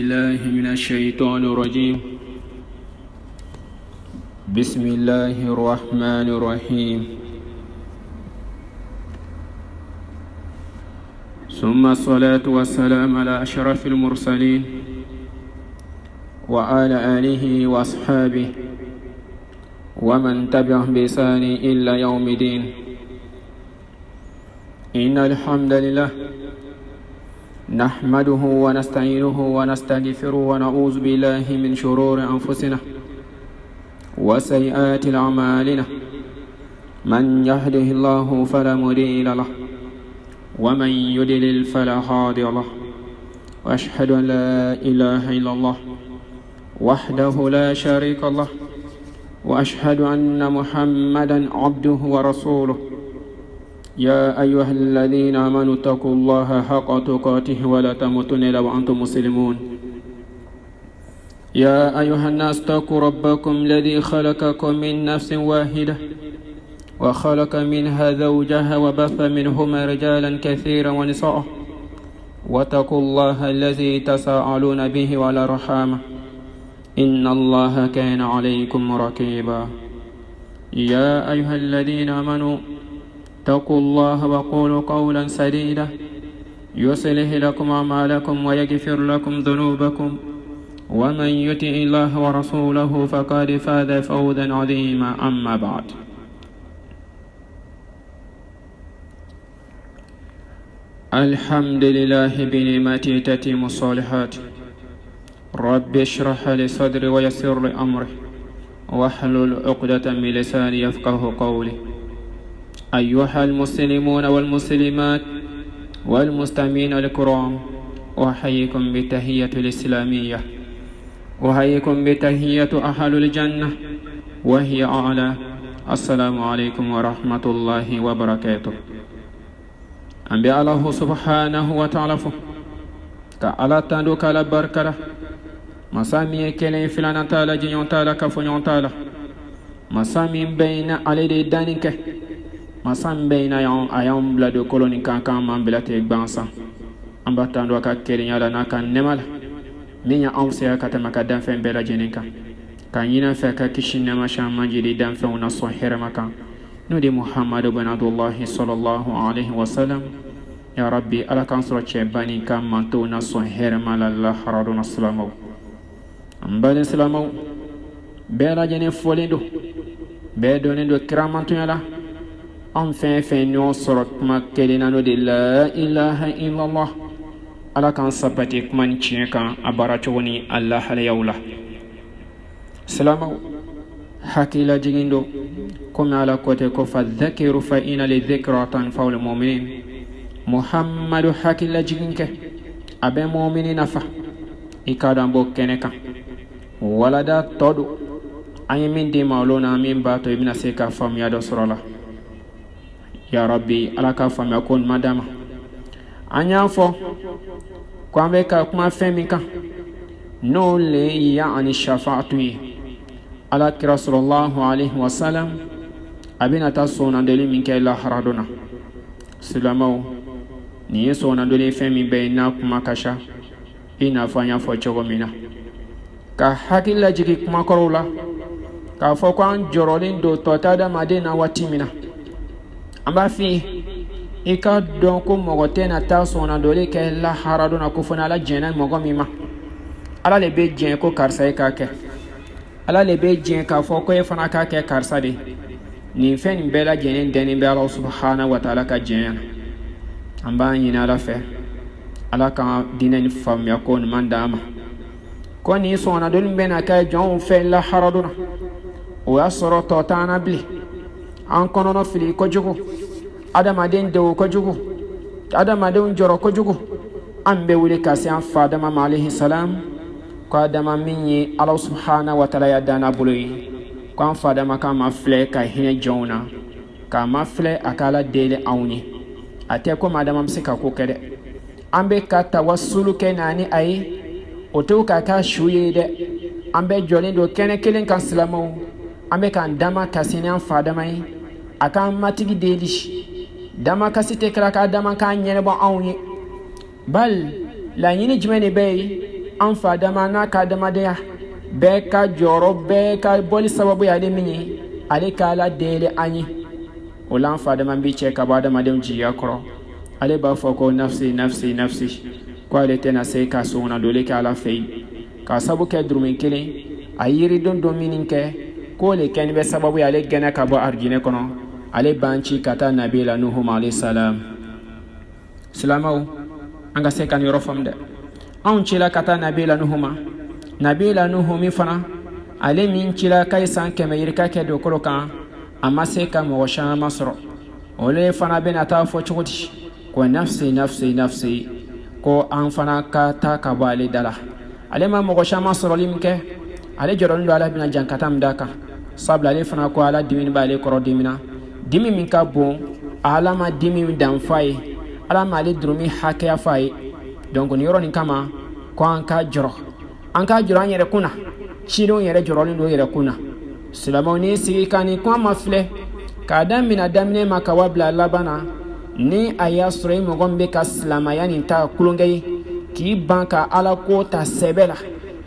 الله من الشيطان الرجيم. بسم الله الرحمن الرحيم. ثم الصلاة والسلام على أشرف المرسلين وعلى آله وأصحابه ومن تبعهم بإحسان إلى يوم الدين. إن الحمد لله نحمده ونستعينه ونستغفره ونعوذ بالله من شرور أنفسنا وسيئات أعمالنا. من يهده الله فلا مضل له ومن يضلل فلا هادي له. وأشهد أن لا إله إلا الله وحده لا شريك له وأشهد أن محمدا عبده ورسوله. يا أيها الذين آمنوا اتقوا الله حق تقاته ولا تموتن إلا وأنتم مسلمون. يا أيها الناس اتقوا ربكم الذي خلقكم من نفس واحدة وخلق منها زوجها وبث منهما رجالا كثيرا ونساء واتقوا الله الذي تساءلون به والأرحام إن الله كان عليكم رقيبا. يا أيها الذين آمنوا اتقوا الله وقولوا قولا سديدا يصلح لكم أعمالكم ويغفر لكم ذنوبكم ومن يطع الله ورسوله فقد فاز فوزا عظيما. أما بعد، الحمد لله بنعمته تتم الصالحات. رب اشرح لي صدري ويسر لي أمري واحلل عقدة من لساني يفقه قولي. أيها المسلمون والمسلمات والمستمعين الكرام، أحييكم بتحية الإسلامية، أحييكم بتحية أهل الجنة وهي أعلى. السلام عليكم ورحمة الله وبركاته. أنبياء الله سبحانه وتعالى كألا تندو كلا بركة مسامي كلين فلان تالا جنيون تالا كفنيون تالا مسامي بين علي دانك masam beyna ayam blado koloni kankan man bilate gbansa ambatando ka kerinya la nakan nemala minya awsiya katama ka dan fen bela jeninka kan yina fa ka kishinna masha manjidi dan fen na sahira makan nudi muhammad ibn abdullah sallallahu alaihi wasallam. ya rabbi ala kan sura chebani kam manto na sahira malalla haraduna salamaw ambale salamaw bela jenin folindo be donindo kramantu yala enfin nous sorot kelina no de la ilaha illallah ala kan sapati man chieka abarachoni allah ala yaula salama hakila jigindo kuma ala kote ko fadhakiru fa ina li dhikratan fa al mu'minin muhammadu hakila jiginke abe mu'minina fa ikada mbo keneka walada todo ayimin de maulona min bato ibn seka fam ya do surala. ya rabbi ala ka fami akon madama anya fo kwambe ka kuma femi kan no le yani shafa'atu ala rasulullah alaihi wasallam abina ta sona deli min ke la haraduna silamo ni sona deli femi be na kuma kasha ina fanya fo chogomina ka hakilla jigi kuma korola ka fo kwan jorolin do totada madina watimina amba fi ika don ko mogote na ta sona dole ke la harado na ko fona la jena mogo mima ala le be jen ko karsa e ka ke ala le be jen ka fo ko e fana ka ke karsa de ni fen bela jenen deni be Allah subhanahu wa ta'ala ka jen amba nyina la fe ala ka dinen fam ya ko mandama ko ni sona dole be na ka jon fe la harado na o asoro to tana bli an konono fili ko jugu adamaden dewo ko jugu adamaden joro ko jugu ambe wuli kasi an fadama alayhi salam ko adama minyi Allah subhanahu wa ta'ala ya dana buloyi ko an fadama ka mafle ka hine jona ka mafle akala dele awni ate ko madama msika ko kede ambe ka tawassulu kenani ayi oto ka shuye de ambe jolindo kene kelen kan salamo ambe kan dama kasini an fadama yi akan matigi deli dama kasite kala ka dama ka nyene bon awni bal la yini jmene bay an fa dama n'a ka adamadenya bɛɛ ka jɔyɔrɔ bɛɛ ka bɔli sababu y'ale min ye ale ka ala deli an ye o la an fa dama bi cɛ ka bɔ adamadenw jigiya kɔrɔ ale b'a fɔ ko nafsi nafsi nafsi ko ale tɛna se ka sɔngɔnna dole kɛ ala fɛ yen ka sabu kɛ durumin kelen a yiridon dɔ minni kɛ ko le kɛni bɛ sababu ye ale gɛnɛ ka bɔ arijinɛ kɔnɔ ale b'an ci ka taa nabi la nuhu alayhi salam silamaw an ka se ka nin yɔrɔ faamu dɛ anw cila ka taa nabi la nuhu ma nabi la nuhu min fana ale min cila k'a ye san 100 yirika kɛ dugukolo kan a ma se ka mɔgɔ caman sɔrɔ olu fana bɛna taa fɔ cogo di ko nafsi nafsi nafsi ko an fana ka taa ka bɔ ale da la ale ma mɔgɔ caman sɔrɔli min kɛ ale jɔrɔlen don ala bɛna jankata min da kan sabula ale fana ko ala dimini b'ale kɔrɔ dimina dimi min ka bon ala ma dimi dan fa ye ala ma ale durumi hakɛya fa ye donc ni yɔrɔ nin kama ko an ka jɔrɔ an yɛrɛ kunna cidenw yɛrɛ jɔrɔlen don yɛrɛ kunna silamaw ni sigi ka ni kuma ma filɛ k'a daminɛ ma ka wabila laban na ni a y'a sɔrɔ i mɔgɔ min bɛ ka silamaya nin ta kulonkɛ ye k'i ban ka ala ko ta sɛbɛ la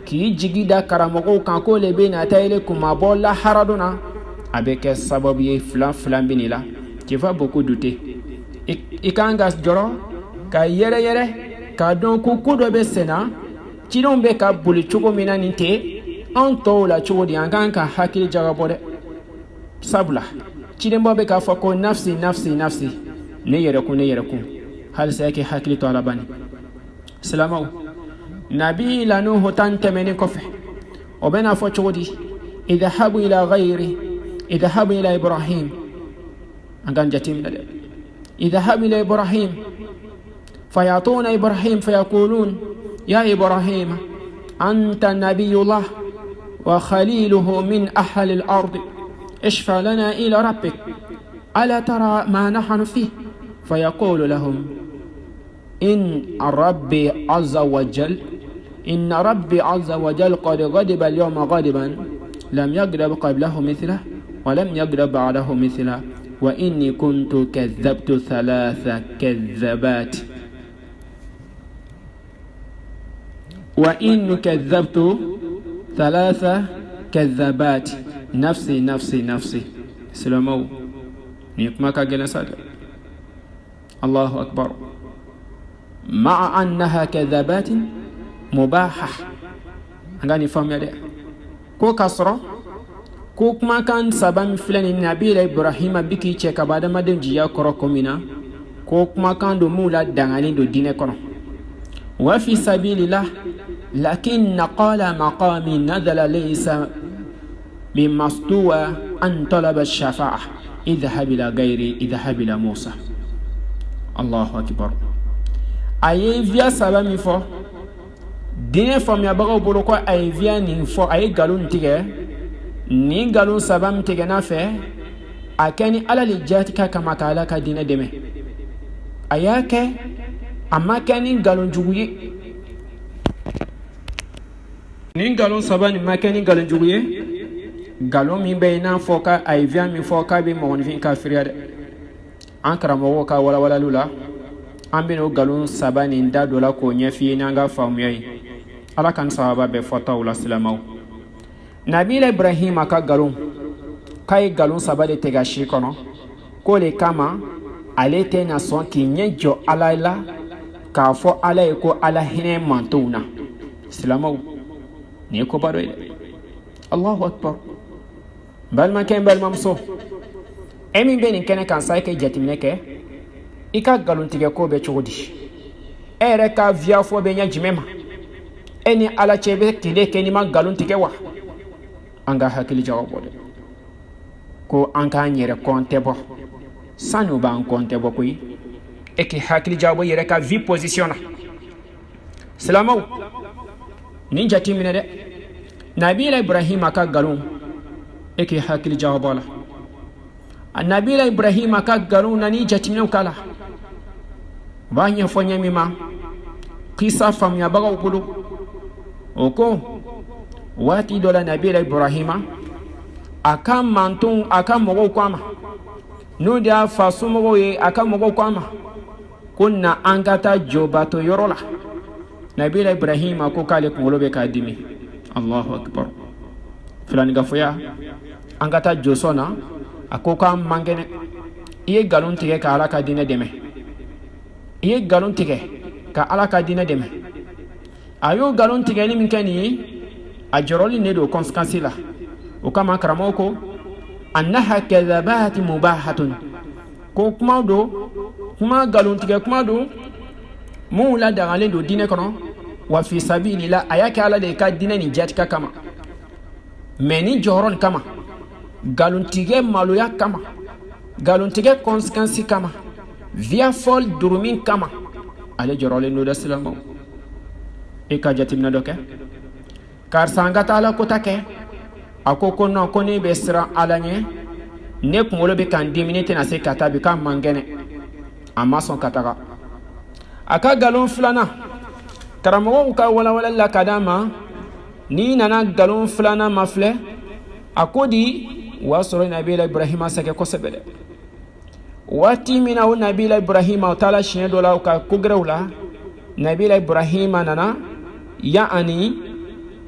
k'i jigi da karamɔgɔw kan ko le bɛ na ta yɛlɛ kuma bɔ lahara dɔ na a bɛ kɛ sababu ye filan bɛ nin la tu vas beaucoup douter i kan ka jɔrɔ ka yɛrɛ k'a dɔn ko ko dɔ bɛ sen na cidenw bɛ ka boli cogo min na nin tɛ an tɔw la cogo di an kan ka hakili jagabɔ dɛ sabula cidenbɔ bɛ k'a fɔ ko nafsi nafsi nafsi ne yɛrɛ kun halisa yake hakili to ala bani silamaw nabi la nuhu tan tɛmɛnen kɔfɛ o bɛna fɔ cogo di idhahabu ila ghayri idhahabu ila ibrahim an kan jateminɛ dɛ idhahabu ila ibrahim fayatuna ibrahim fayaqulun ya ibrahim anta nabiyullah wa khaliluhu min ahli al-ard اشفع لنا إلى ربك ألا ترى ما نحن فيه فيقول لهم إن ربي عز وجل قد غضب اليوم غضبا لم يغضب قبله مثله ولم يغضب بعده مثله وإني كنت كذبت 3 كذبات وإن كذبت 3 كذبات نفسي نفسي نفسي سلامو نيكما كاجنا ساده الله أكبر مع أنها كذبات مباحة أغاني فهم يدي كو كسرة كو ما كان سبب فلان النبي إبراهيم بكي تشيك بعد ما دنجيا كروكومينا كو ما كان دو مولا دعاني دو دين كرو وفي سبيل الله لكن قال مقامي نزل ليس بمستوى أن طلب الشفاعة اذهب إلى غيري اذهب إلى موسى الله أكبر أي فيا سبب فو دين فم يبغى بروكو أي فيا نفو أي قالون تيجي نين قالون سبب تيجي نافع أكاني على الجاتك كما قال كدين دمه أياك أما كان قالون جوي نين قالون سبب ما كان قالون جوي galon min bɛ ina fɔ ka ayiviya min fɔ k'a bɛ mɔgɔninfin kafiriya dɛ an karamɔgɔw ka walawalalu la an bɛna o galon 3 nin da dɔ la k'o ɲɛf'i ye n'an ka faamuya ye ala ka ni sababa bɛɛ fɔtaw la silamaw nabila ibrahim ka galon k'a ye galon 3 de tigɛ si kɔnɔ k'o le kama ale tɛna sɔn k'i ɲɛ jɔ ala la k'a fɔ ala ye ko ala hinɛ man t'o na silamaw nin ye koba dɔ ye dɛ allahu akbar balma ken balma muso emin beni kene kan sai ke jatimne ke ika galon tige ko be chogodi ere ka via fo be nya jimema eni ala chebe kide ke ni ma galon tige wa anga hakili jawabo de ko anka nyere konte bo sanu ba konte bo kuyi eki hakili jawabo yere ka vi positiona salamaw ni jatimne de nabila ibrahim ka galon eki hakili jawabo la nabila ibrahim ka galon nani jatimne kala banya fonya mima kisa fam ya baga ukulu oko wati dola nabila ibrahim aka mantun aka mogo kwama no dia fasu mogo ye aka mogo kwama kunna angata jobato yorola nabila ibrahima ko kale kunkolo be ka dimi. Allahu akbar. Filani gafoya an ka taa joso na a ko k'an man kɛnɛ i ye nkalon tigɛ ka ala ka diinɛ dɛmɛ i ye nkalon tigɛ ka ala ka diinɛ dɛmɛ a y'o nkalon tigɛli min kɛ nin ye a jɔrɔli ne don conséquence la o kama karamɔgɔ ko annaha kadhabati mubahatun ko kuma don kuma nkalon tigɛ kuma don mun ladagalen don diinɛ kɔnɔ wa fi sabilillah a y'a kɛ ala de ka diinɛ nin jatika kama mais ni jɔyɔrɔ nin kama galontigɛ maloya kama galontigɛ conséquence kama via folle durumin kama ale jɔrɔlen don dɛ silamɛw e ka jateminɛ dɔ kɛ karisa an ka taa ala kota kɛ a ko ko non ko ne bɛ siran ala ɲɛ ne kunkolo bɛ kan dimi ne tɛna se ka taa bi k'a man kɛnɛ a ma sɔn ka taga a ka galon filanan karamɔgɔw ka walawalali la ka d'a ma n'i nana galon filanan ma filɛ a ko di o y'a sɔrɔ nabila ibrahima sɛgɛ kosɛbɛ dɛ waati min na o nabila ibrahima o taala siɲɛ dɔ la o ka kogɛrɛw la nabila ibrahima nana ya'ani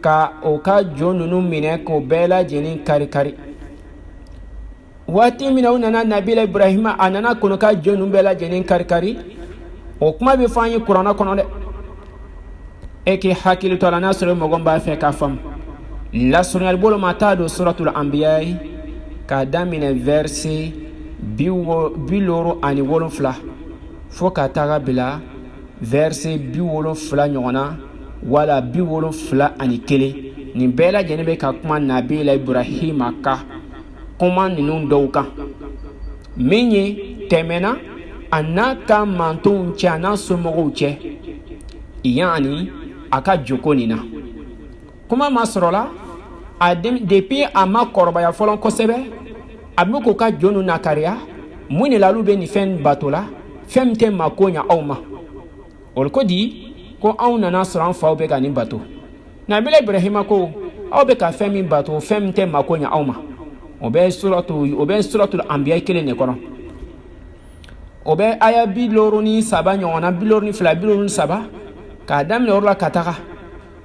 ka o ka jo ninnu minɛ k'o bɛɛ lajɛlen kari-kari waati min na o nana nabila ibrahima a nana kɔnɔ ka jo ninnu bɛɛ lajɛlen kari-kari o kuma bɛ fɔ an ye kuranɛ kɔnɔ dɛ e k'i hakili to a la n'a sɔrɔ mɔgɔ b'a fɛ k'a faamu lasɔrɔyali bolo ma taa don suratul anbiya k'a daminɛ verset 67 fo ka taga bila verset 70 ɲɔgɔnna wala 71 nin bɛɛ lajɛlen bɛ ka kuma nabila ibrahima ka kuma ninnu dɔw kan min ye tɛmɛna a n'a ka mantonw cɛ a n'a somɔgɔw cɛ yani a ka joko nin na kuma ma sɔrɔ la depuis a ma kɔrɔbaya fɔlɔ kosɛbɛ a bɛ k'o ka jo ninnu nakariya mun de la olu bɛ nin fɛn bato la fɛn min tɛ mako ɲɛ aw ma o ko di ko anw nana sɔrɔ an faw bɛ ka nin bato nabila ibrahima ko aw bɛ ka fɛn min bato fɛn min tɛ mako ɲɛ aw ma o bɛ suratul anbiya 1 de kɔnɔ o bɛ aya 63 ɲɔgɔnna 72 k'a daminɛ o la ka taga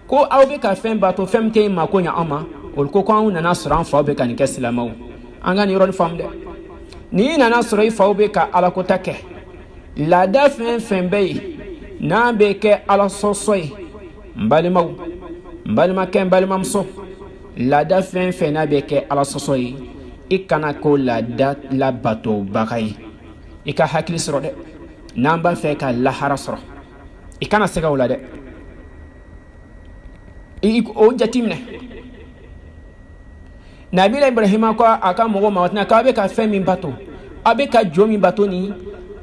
ko aw bɛ ka fɛn bato fɛn min tɛ mako ɲɛ aw ma o ko anw nana sɔrɔ an faw bɛ ka nin kɛ silamɛw an ka nin yɔrɔ faamu dɛ n'i nana sɔrɔ i faw bɛ ka alakota kɛ laada fɛn fɛn bɛ yen n'a bɛ kɛ ala sɔsɔ ye n balimaw n balimakɛ n balimamuso laada fɛn fɛn n'a bɛ kɛ ala sɔsɔ ye i kana k'o laada labatobaga ye i ka hakili sɔrɔ dɛ n'an b'a fɛ ka lahara sɔrɔ i kana sɛgɛ o la dɛ o jateminɛ nabila ibrahima ko a ka mɔgɔ ma watina k'a bɛ ka fɛn min bato a bɛ ka jo min bato ni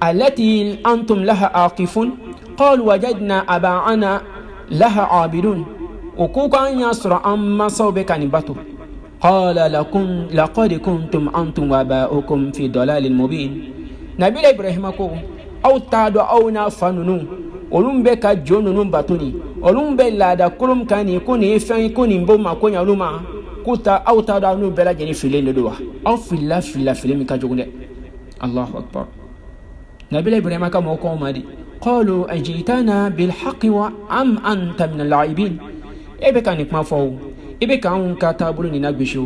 alati antum laha aqifun qalu wajadna aba'ana laha abidun o ko k'an y'a sɔrɔ an mansaw bɛ ka nin bato qala laqad kuntum antum wa aba'ukum fi dalalin mubin nabila ibrahima ko aw t'a dɔn aw n'a fa ninnu olu bɛ ka jo ninnu bato ni olu bɛ laada kolon kan nin ko nin ye fɛn ye ko nin b'o ma ko ɲɛ olu ma aw t'a dɔn aw n'u bɛɛ lajɛlen filen de don wa aw filila fili min ka jugu dɛ allahu akbar nabila ibrahima ka mɔgɔw k'anw ma di qalu ajitana bilhaqi wa am anta min al-la'ibin e bɛ ka nin kuma fɔ o i bɛ k'anw ka taabolo nin lagosi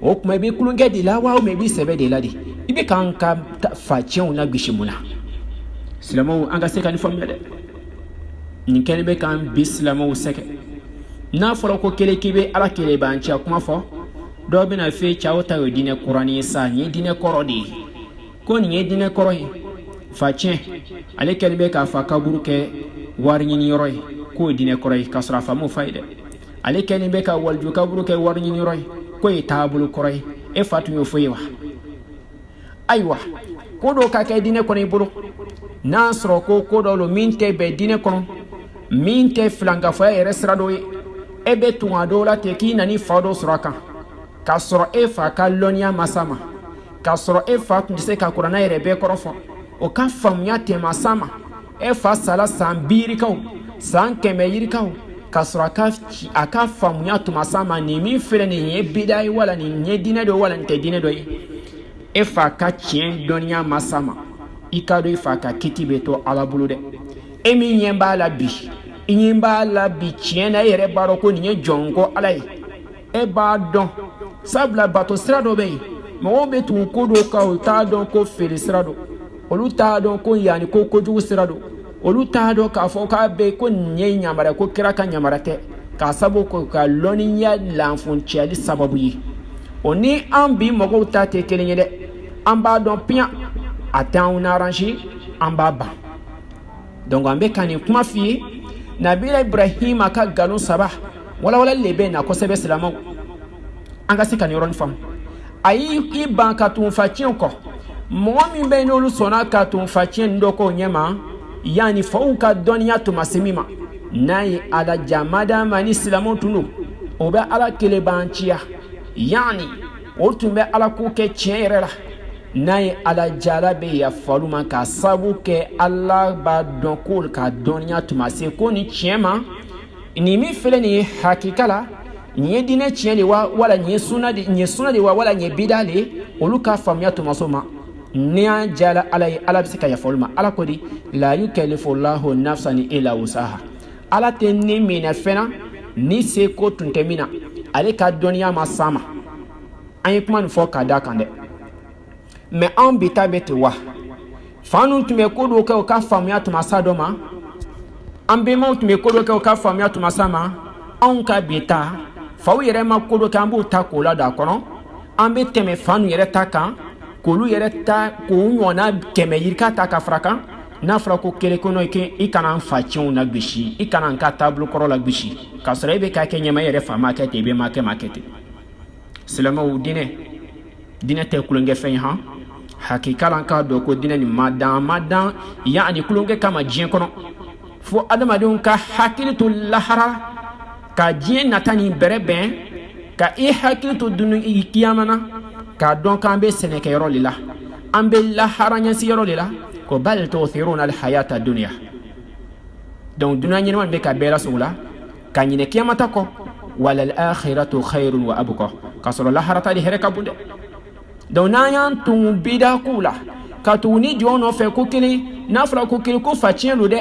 o kuma i bɛ kulonkɛ de la wa ou bien i bɛ sɛbɛ de la de i bɛ k'an ka facɛnw lagosi mun na silamɛw an ka se ka nin faamuya dɛ nin kɛlen bɛ k'an bi silamɛw sɛgɛ n'a fɔra ko kelen k'i bɛ ala kelen b'an cɛ kuma fɔ dɔw bɛna fɛ cɛw ta ye diinɛ kɔrɔ ye sa nin ye diinɛ kɔrɔ de ye ko nin ye diinɛ kɔrɔ ye facɛn ale kɛlen bɛ k'a fa kaburu kɛ wari ɲini yɔrɔ ye k'o ye diinɛ kɔrɔ ye k'a sɔrɔ a fa m'o fa ye dɛ ale kɛlen bɛ ka waliju kaburu kɛ wari ɲini yɔrɔ ye k'o ye taabolo kɔrɔ ye e fa tun y'o fɔ ye wa ayiwa ko dɔw ka kɛ diinɛ kɔnɔ i bolo n'a sɔrɔ ko dɔw lo min tɛ bɛn diinɛ kɔnɔ min tɛ filankafɔya yɛrɛ sira dɔ ye e bɛ tun a dɔw la ten k'i nani fa dɔ sɔrɔ a kan k'a sɔrɔ e fa ka lɔnniya masa ma k'a sɔrɔ e fa tun tɛ se ka kuranɛ yɛrɛ bɛɛ kɔrɔ fɔ o ka faamuya tɛmɛ sa ma e fa sala san 2 yirikaw san 100 yirikaw k'a sɔrɔ a ka faamuya tuma sa ma nin min filɛ nin ye bida ye wala nin ye diinɛ dɔ wala nin tɛ diinɛ dɔ ye e fa ka tiɲɛ dɔnniya masa ma i ka dɔn i fa ka kiti bɛ to ala bolo dɛ e min ɲɛ b'a la bi inyimba la bi tiena yere baro ko ni jongo alay e ba don sabla bato strado be mo be tu ko do ka o ta don ko fere strado olu ta don ko yani ko jugu strado olu ta don ka fo ka be ko nye nyamara ko kira ka nyamara te ka sabo ko ka loni ya lanfun cheli sababu yi oni ambi mogo ta te kelenye de amba don pia ata on arranger amba ba donc ambe kani kuma fi nabila ibrahim aka galon sabah wala lebe na ko sebe salama anga se kan yoron fam ayi iban ka tun facin ko mo mi be no lu sona ka tun facin ndoko nyema yani fauka dunya to masimima nayi ala jamada mani islamu tunu oba ala kele banchia yani otumbe ala ku ke chenrela nayi ala jalabe ya faluma ka sabu ke Allah ba don kul ka dunya to masiko ni chema ni mi fele ni hakikala ni dine chele wa wala ni sunna de wa wala ni bidale oluka famya to masoma ni jala ala bisika ya faluma ala kodi la yukallifu Allahu nafsan illa wusaha ala tenni mina fena ni se ko tuntemina ale ka dunya masama ayi kuma ni fo ka da kan de mais en bita bete wa fanu tume ko do ka famya to masadoma ambe ma tume ko do ka famya to masama on ka bita fawu yere ma ko do kan bu ta ko la da kono ambe teme fanu yere ta kan ko lu yere ta ko nyona keme yirka ta ka fraka na frako kele kono ke ikana fachion na gbishi ikana nka tablu koro la gbishi ka srebe ka ke nyema yere fama ke te be ma ke makete selama u dine te kulunge fen ha hakika lan ka do ko dine ni madan yani kulunge kama jien kono fo adama dun ka hakilitu lahara ka jien natani bereben ka hakilitu dunu ikiyamana ka don kan be seneke yoro lila ambe lahara nyansi yoro lila ko bal tu'thiruna al-hayata ad-dunya donc dunya nyine man be ka bela sula ka nyine kiyamata ko wala al-akhiratu khairun wa abqa kasoro lahara di hereka bunde donc nanyan tun bida kula ka tuni jono fe ko kili nafra ko kili ko facien lo de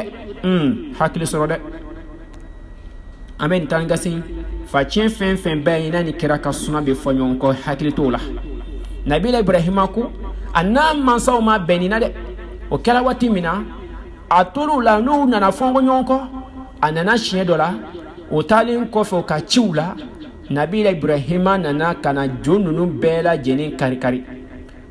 hakili soro de amen tangasi facien fen bayina ni kira ka suna be fonyon ko hakili tola nabila ibrahima ko anam mansaw ma benina de o kala wati mina atulu la nu na fongo nyonko anana chien dola o talin ko fo ka chiula nabila ibrahima nana kana jonunu bela jenin karikari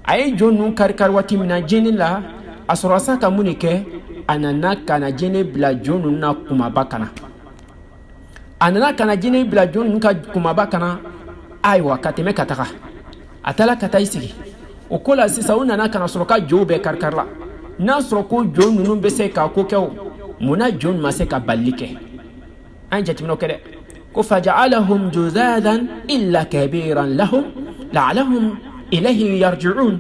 ay jonnu karikari wati mina jenin la asorasa ka munike anana kana jene bla jonnu na kuma bakana anana kana jene bla jonnu ka kuma bakana aywa kateme kataka atala kataisigi o kola sisa unana kana soroka jobe karkarla na soroko jon nunu be se ka ko kew muna jon ma se ka balike anja timno kede ko faja'alahum juzadan illa kabiran lahum la'alahum ilayhi yarji'un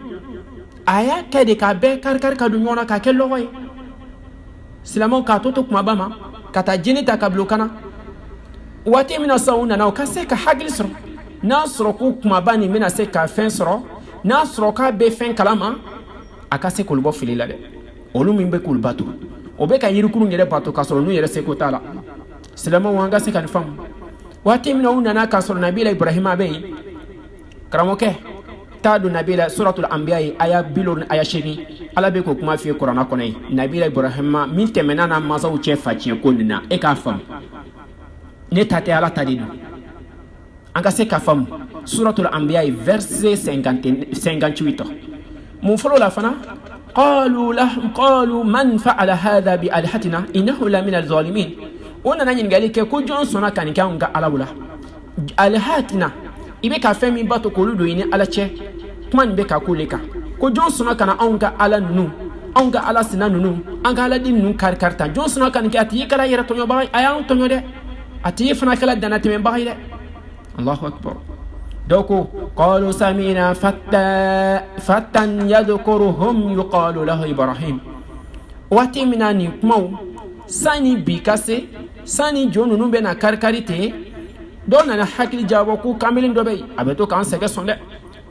aya kede ka be karkar ka dunyona ka kello hoy silamo ka toto kuma bama kata jinita ka blokana wati mina sauna na ka se ka hagil soro na soroko kuma bani mina se ka fen soro na soroka be fen kalama akase ko lubo filila de olu min be kul batu o be ka yirukuru ngere batu kasoro nu yere seko tala selama wanga se kan fam wati mina unana kasoro nabila ibrahima be karamoke tadu nabila suratul anbiya aya bilon aya sheni ala be ko kuma fi qur'ana konai nabila ibrahima min temena na masawu che facien ko nina e ka fam ne tate ala tadidu anga se ka fam suratul anbiya verset 58 mon folo la fana قالوا من فعل هذا بآلهتنا إنه لمن الظالمين وانا نانين قال لك كو جونسون كان كان على ولا آلهتنا يبقى فمي باتو كولو دويني على تشي كمان بكا كوليكا كو جونسون كان اونغا على نو اونغا على سنا نو انغا على دين نو كاركارتا جونسون كان كاتي كلا يرتو يو باي ايان تو دي اتي فنا كلا داناتي من باي دي الله اكبر دوكو قالوا سمينا فتى يذكرهم يقال له إبراهيم واتمنا نكمو ساني بيكاسي ساني جونو نبنا كاركاريتي دونا نحكي جاوكو كاملين دوبي أبتو كان سكي سنة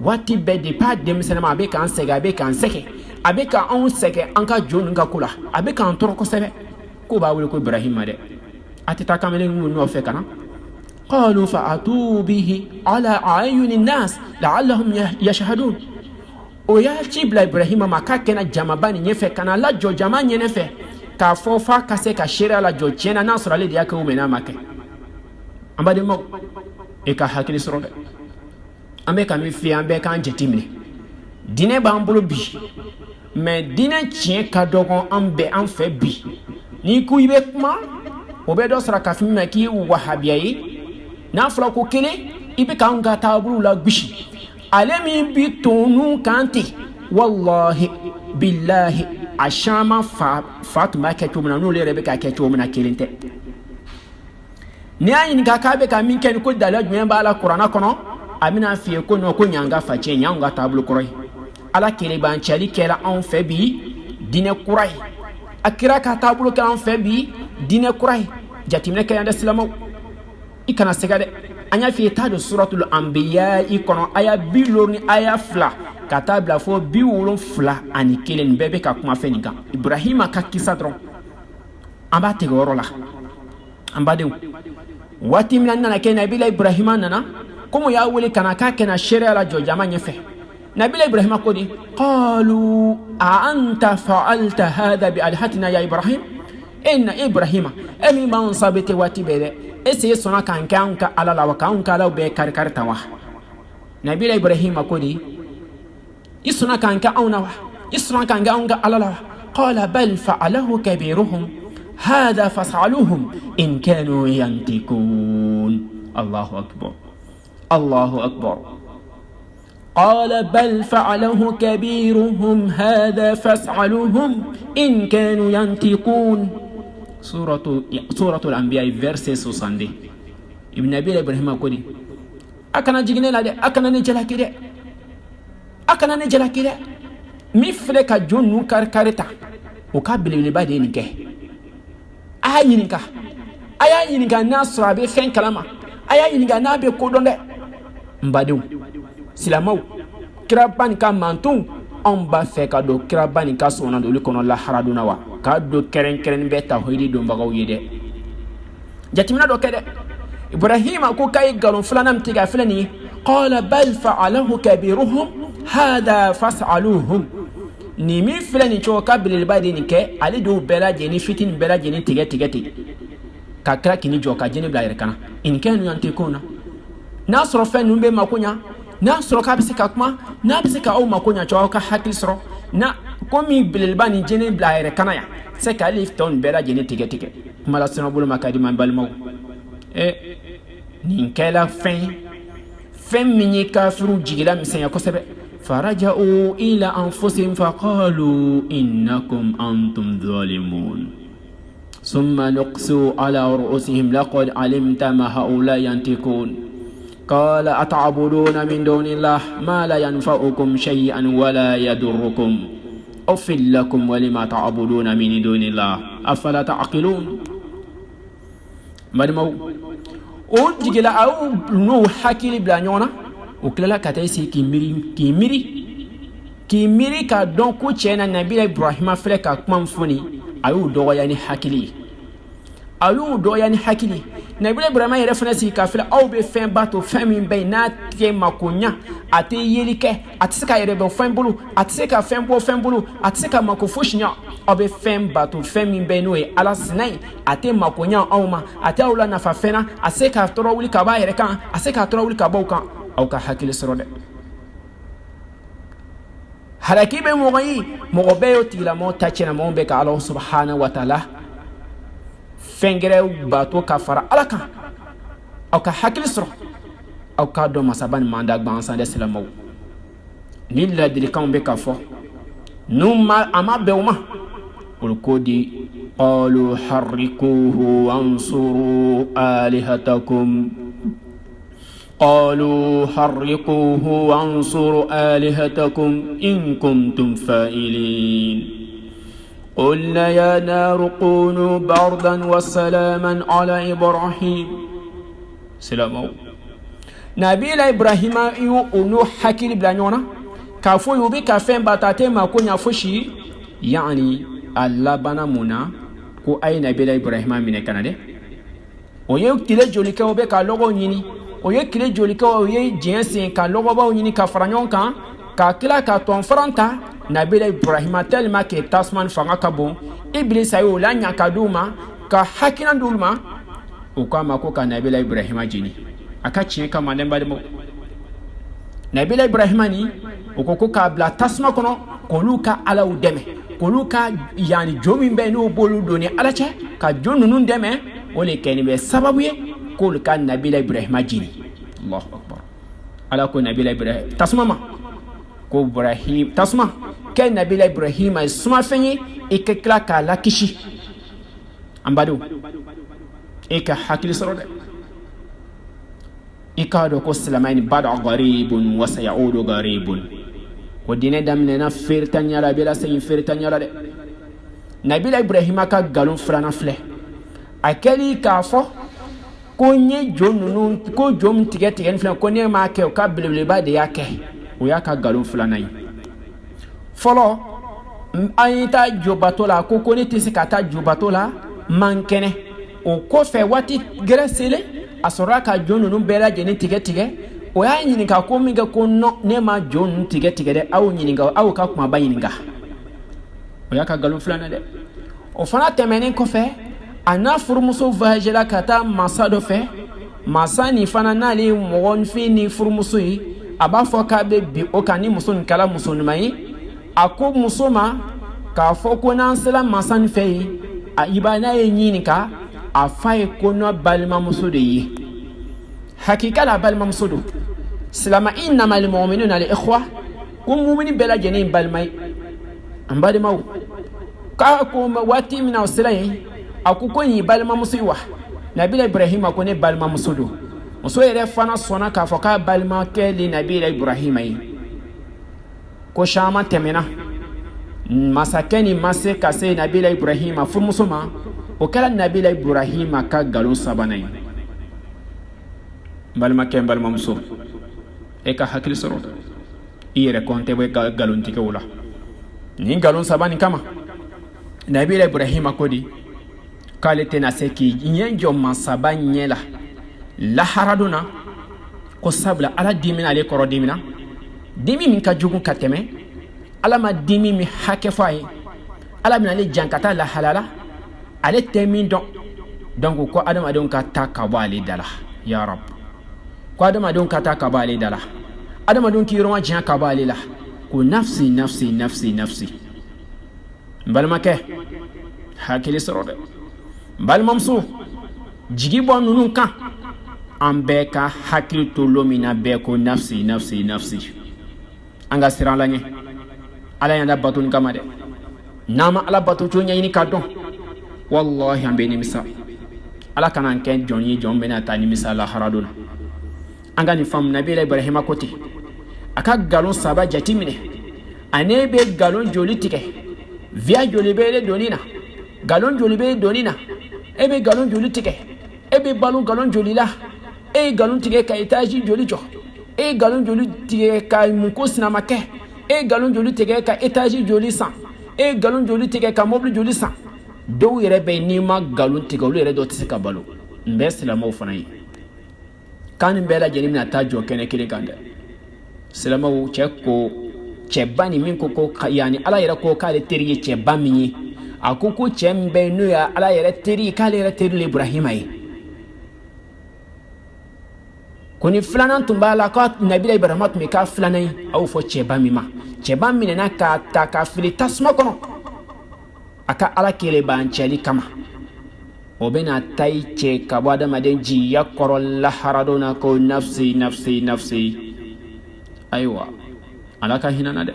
واتي بدي با دمسنا أبي كان سكي أبي كان سكي أبي كان سكي أنكا جونو نكا كولا أبي كان تركو سبي كوبا ولكو إبراهيم مدي atita kamele no fe kana qalu fa'atu bihi ala ayuni nas la'allahum yashhadun o ya chibla Ibrahima makakena jamabani nyefe kana la jo jama nyenefe ka fofa kase ka shira la jo chena na sura le dia ka umena make ambade mo e ka hakili soro ambe ka mi fi ambe ka njetimne dine ba mbulu bi mais dine chien ka dogon ambe an fe bi ni ku ibe kuma o be do sara ka fi me ki wahabiyi na fla ko kele ibe ka nga tabulu la bishi alemi bi tonu kanti wallahi billahi ashama fatuma ke tumna no le rebe ka ke tumna kelinte ni ayin ga ka be ka min ken ko dalaj men ba la qur'ana kono amina fi ko no ko nyanga fa che nyanga tabulu koroi ala kele ban chali kela on fe bi dine kurai akira ka tabulu ka on fe bi dine kurai jatimne ka yanda silamo ikana segade anya fi tado suratul anbiya ikono aya bilorni aya fla katabla fo biwulon fla ani kelen bebe ka kuma feninga Ibrahima ka kisadron amba te goro la amba de wati minna na ke nabi Ibrahima nana komo ya wele kana ka kena shere la jojama nyefe nabi Ibrahima kodi qalu a anta fa'alta hadha bi alhatina ya Ibrahim inna Ibrahima emi man sabete wati bele ese sona kanka alala wa kanka la be karkarta wa nabi Ibrahima kodi isuna kanka auna wa isuna kanka aunga alala wa qala bal fa'alahu kabiruhum hadha fas'aluhum in kanu yantikun Allahu akbar Allahu akbar قال بل فعله كبيرهم هذا فاسألوهم إن كانوا ينطقون سورة الأنبياء verset 60 ابن أبي إبراهيم أقولي أكنا جينا لا أكنا نجلا كده أكنا نجلا كده مفرك جون نكر كارتا وكابل لبادي نكه أي نكا ناس رابي فين كلامه أي نكا نابي كودون ده مبادو silamau kirabani ka mantu on ba fe ka do kirabani ka sona do likono la haraduna wa ka do keren be tawhidi do mbagaw yede jatimina do kede Ibrahima ko kay galon fulanam tiga fulani qala bal fa'alahu kabiruhum hada fas'aluhum ni mi fulani cho ka bilil badi ni ke ali do bela jeni fitin bela jeni tiga ka kra kini jo ka jeni bla kana in kanu yantikuna nasro fe numbe makunya na soro ka bisika kuma na bisika o makonya cho ka hakil soro na komi bilbani jeni blaire kanaya se ka lifton bela jeni tige kuma la sono bulu makadi man balmo nin kala fen minyi kafiru jigila misenya kosebe faraja'u ila anfusihim faqalu innakum antum zalimun thumma nuqsu ala ru'usihim laqad alimta ma haula yantikun قال أتعبدون من دون الله ما لا ينفعكم شيئا ولا يضركم أفل لكم ولما تعبدون من دون الله أفلا تعقلون مرمو أوجيلا أو نو حكي بلانيونا وكلا كاتيسي كيميري كدون كوتشينا نبي إبراهيم فلك كمان فوني أيو دوا يعني حكي alu do yani hakili nabi Ibrahima yere fana si kafila aw be fen bato fami be na tie makonya ate yelike atisika yere be fen bulu atisika fen bulu atisika makofushnya aw be fen bato fami be no e ala sinai ate makonya awma ate awla na fafena aseka toro wuli ka ba yere kan aseka toro wuli ka ba kan aw ka hakili sorode haraki be mo be yo tila mo tachena mo be ka Allah subhanahu wa ta'ala fengere bato kafara alaka au ka hakil soro au ka do masaban manda gbansan de selamo lilla dilikan be ka fo numa ama bewma ulkodi qalu harrikuhu wansuru alihatakum قالوا حرقوه وانصروا آلهتكم إن كنتم فاعلين قلنا يا نار كونوا بردا وسلاما على إبراهيم سلامو نبي إبراهيم يو أنو حكي بلانيونا كافو يوبي كافين باتاتي ما كون يفشي يعني الله بنا منا كو أي نبي إبراهيم من كندا o ye tile joli kɛ o bɛ ka lɔgɔw ɲini o ye tile joli kɛ o ye diɲɛ sen ka lɔgɔbaw ɲini ka fara ɲɔgɔn kan ka tila ka tɔnfaran ta nabila ibrahima tellement que tasuma fanga ka bon ibilisa ye o la ɲa ka d'u ma ka hakina d'u ma o k'a ma ko ka nabila ibrahima jeni a ka tiɲɛ kama ne balimaw nabila ibrahima ni o ko k'a bila tasuma kɔnɔ k'olu ka alaw dɛmɛ k'olu ka yani jo min bɛ n'o b'olu don ni ala cɛ ka jo ninnu dɛmɛ o le kɛlen bɛ sababu ye k'olu ka nabila ibrahima jeni allahu akbar ala ko nabila ibrahima tasuma ma ko ibrahim tasuma kɛ nabila ibrahima ye sumafɛn ye i ka tila k'a lakisi an badenw i ka hakili sɔrɔ dɛ i k'a dɔn ko silamɛ ni bada garibun wa sayaudu garibun ko diinɛ daminɛna feeretanya la a bɛ lase feeretanya la dɛ nabila ibrahima ka nkalon filanan filɛ a kɛli k'a fɔ ko n ye jo ninnu ko jo min tigɛ nin filɛ ko ne m'a kɛ o ka belebeleba de y'a kɛ o y'a ka nkalon filanan ye fɔlɔ an ye taa jobato la ko ne tɛ se ka taa jobato la man kɛnɛ o kɔfɛ waati gɛrɛ selen a sɔrɔla ka jo ninnu bɛɛ lajɛlen tigɛ o y'a ɲininka ko min kɛ ko ne ma jo ninnu tigɛ dɛ aw ɲininka aw ka kumaba ɲininka o y'a ka nkalon filanan dɛ o fana tɛmɛnen kɔfɛ a n'a furumuso voyagera ka taa masa dɔ fɛ masa nin fana n'ale ye mɔgɔnfin ni furumuso ye a b'a fɔ k'a bɛ bin o kan ni muso nin kɛla muso ɲuman ye a ko muso ma k'a fɔ ko n'an sera masa nin fɛ yen i b'a n'a ye ɲininka a fa ye ko n'a balimamuso de ye hakika la balimamuso don silama innamal mu'minuna al-ikhwa ko mumini bɛɛ lajɛlen balima ye an balimaw k'a ko waati min na o sera yen a ko nin ye balimamuso ye wa nabila ibrahima ko ne balimamuso don muso yɛrɛ fana sɔnna k'a fɔ k'a balimakɛ de nabila ibrahima ye ko caman tɛmɛna masakɛ ni ma se ka se nabila ibrahima furumuso ma o kɛra nabila ibrahima ka nkalon sabanan ye n balimakɛ n balimamuso e ka hakili sɔrɔ i yɛrɛ kɔn tɛ bɔ nkalontigɛw la nin nkalon saba nin kama nabila ibrahima ko di k'ale tɛna se k'i ɲɛ jɔ masaba ɲɛ la lahara don na ko sabula ala dimina ale kɔrɔ dimina dimi min ka jugu ka tɛmɛ ala ma dimi min hakɛ fɔ a ye ala bɛna ale jan ka taa lahala la ale tɛ min dɔn donc ko adamadenw ka taa ka bɔ ale da la ya rab ko adamadenw ka taa ka bɔ ale da la adamadenw k'i yɔrɔma diɲɛ ka bɔ ale la ko nafsi nafsi nafsi nafsi n balimakɛ hakili sɔrɔ dɛ n balimamuso jigi bɔ ninnu kan an bɛɛ ka hakili to lo min na bɛɛ ko nafsi nafsi nafsi an ka siran la ɲɛ ala y'an da bato nin kama dɛ n'an ma ala bato cogo ɲɛɲini ka dɔn wallahi an bɛ nimisa ala kana an kɛ jɔn ye jɔn bɛna taa nimisa lahara don na an ka nin faamu nabila ibrahima ko ten a ka nkalon saba jati minɛ ale bɛ nkalon joli tigɛ via joli bɛ e doni na nkalon joli bɛ e doni na e bɛ nkalon joli tigɛ e bɛ balo nkalon joli la e ye nkalon tigɛ ka etazi joli jɔ e ye nkalon joli tigɛ ka mun ko sinama kɛ e ye nkalon joli tigɛ ka etazi joli san e ye nkalon joli tigɛ ka mobili joli san dɔw yɛrɛ bɛ n'i ma nkalon tigɛ olu yɛrɛ dɔw tɛ se ka balo n bɛ silamɛw fana ye kan nin bɛɛ lajɛlen bɛna taa jɔ kɛnɛ kelen kan dɛ silamɛw cɛ ko cɛba ni min ko yani ala yɛrɛ ko k'ale teri ye cɛba min ye a ko cɛ min bɛ n'o ye ala yɛrɛ teri ye k'ale yɛrɛ teri le ibrahima ye ko ni filanan tun b'a la ko nabila ibrahima tun bɛ k'a filanan ye a y'o fɔ cɛba min ma cɛba minɛna k'a ta k'a fili tasuma kɔnɔ a ka ala kele b'an cɛli kama o bɛna taa i cɛ ka bɔ adamaden jiya kɔrɔ lahara dɔ na ko nafsi nafsi nafsi ayiwa ala ka hinɛ na dɛ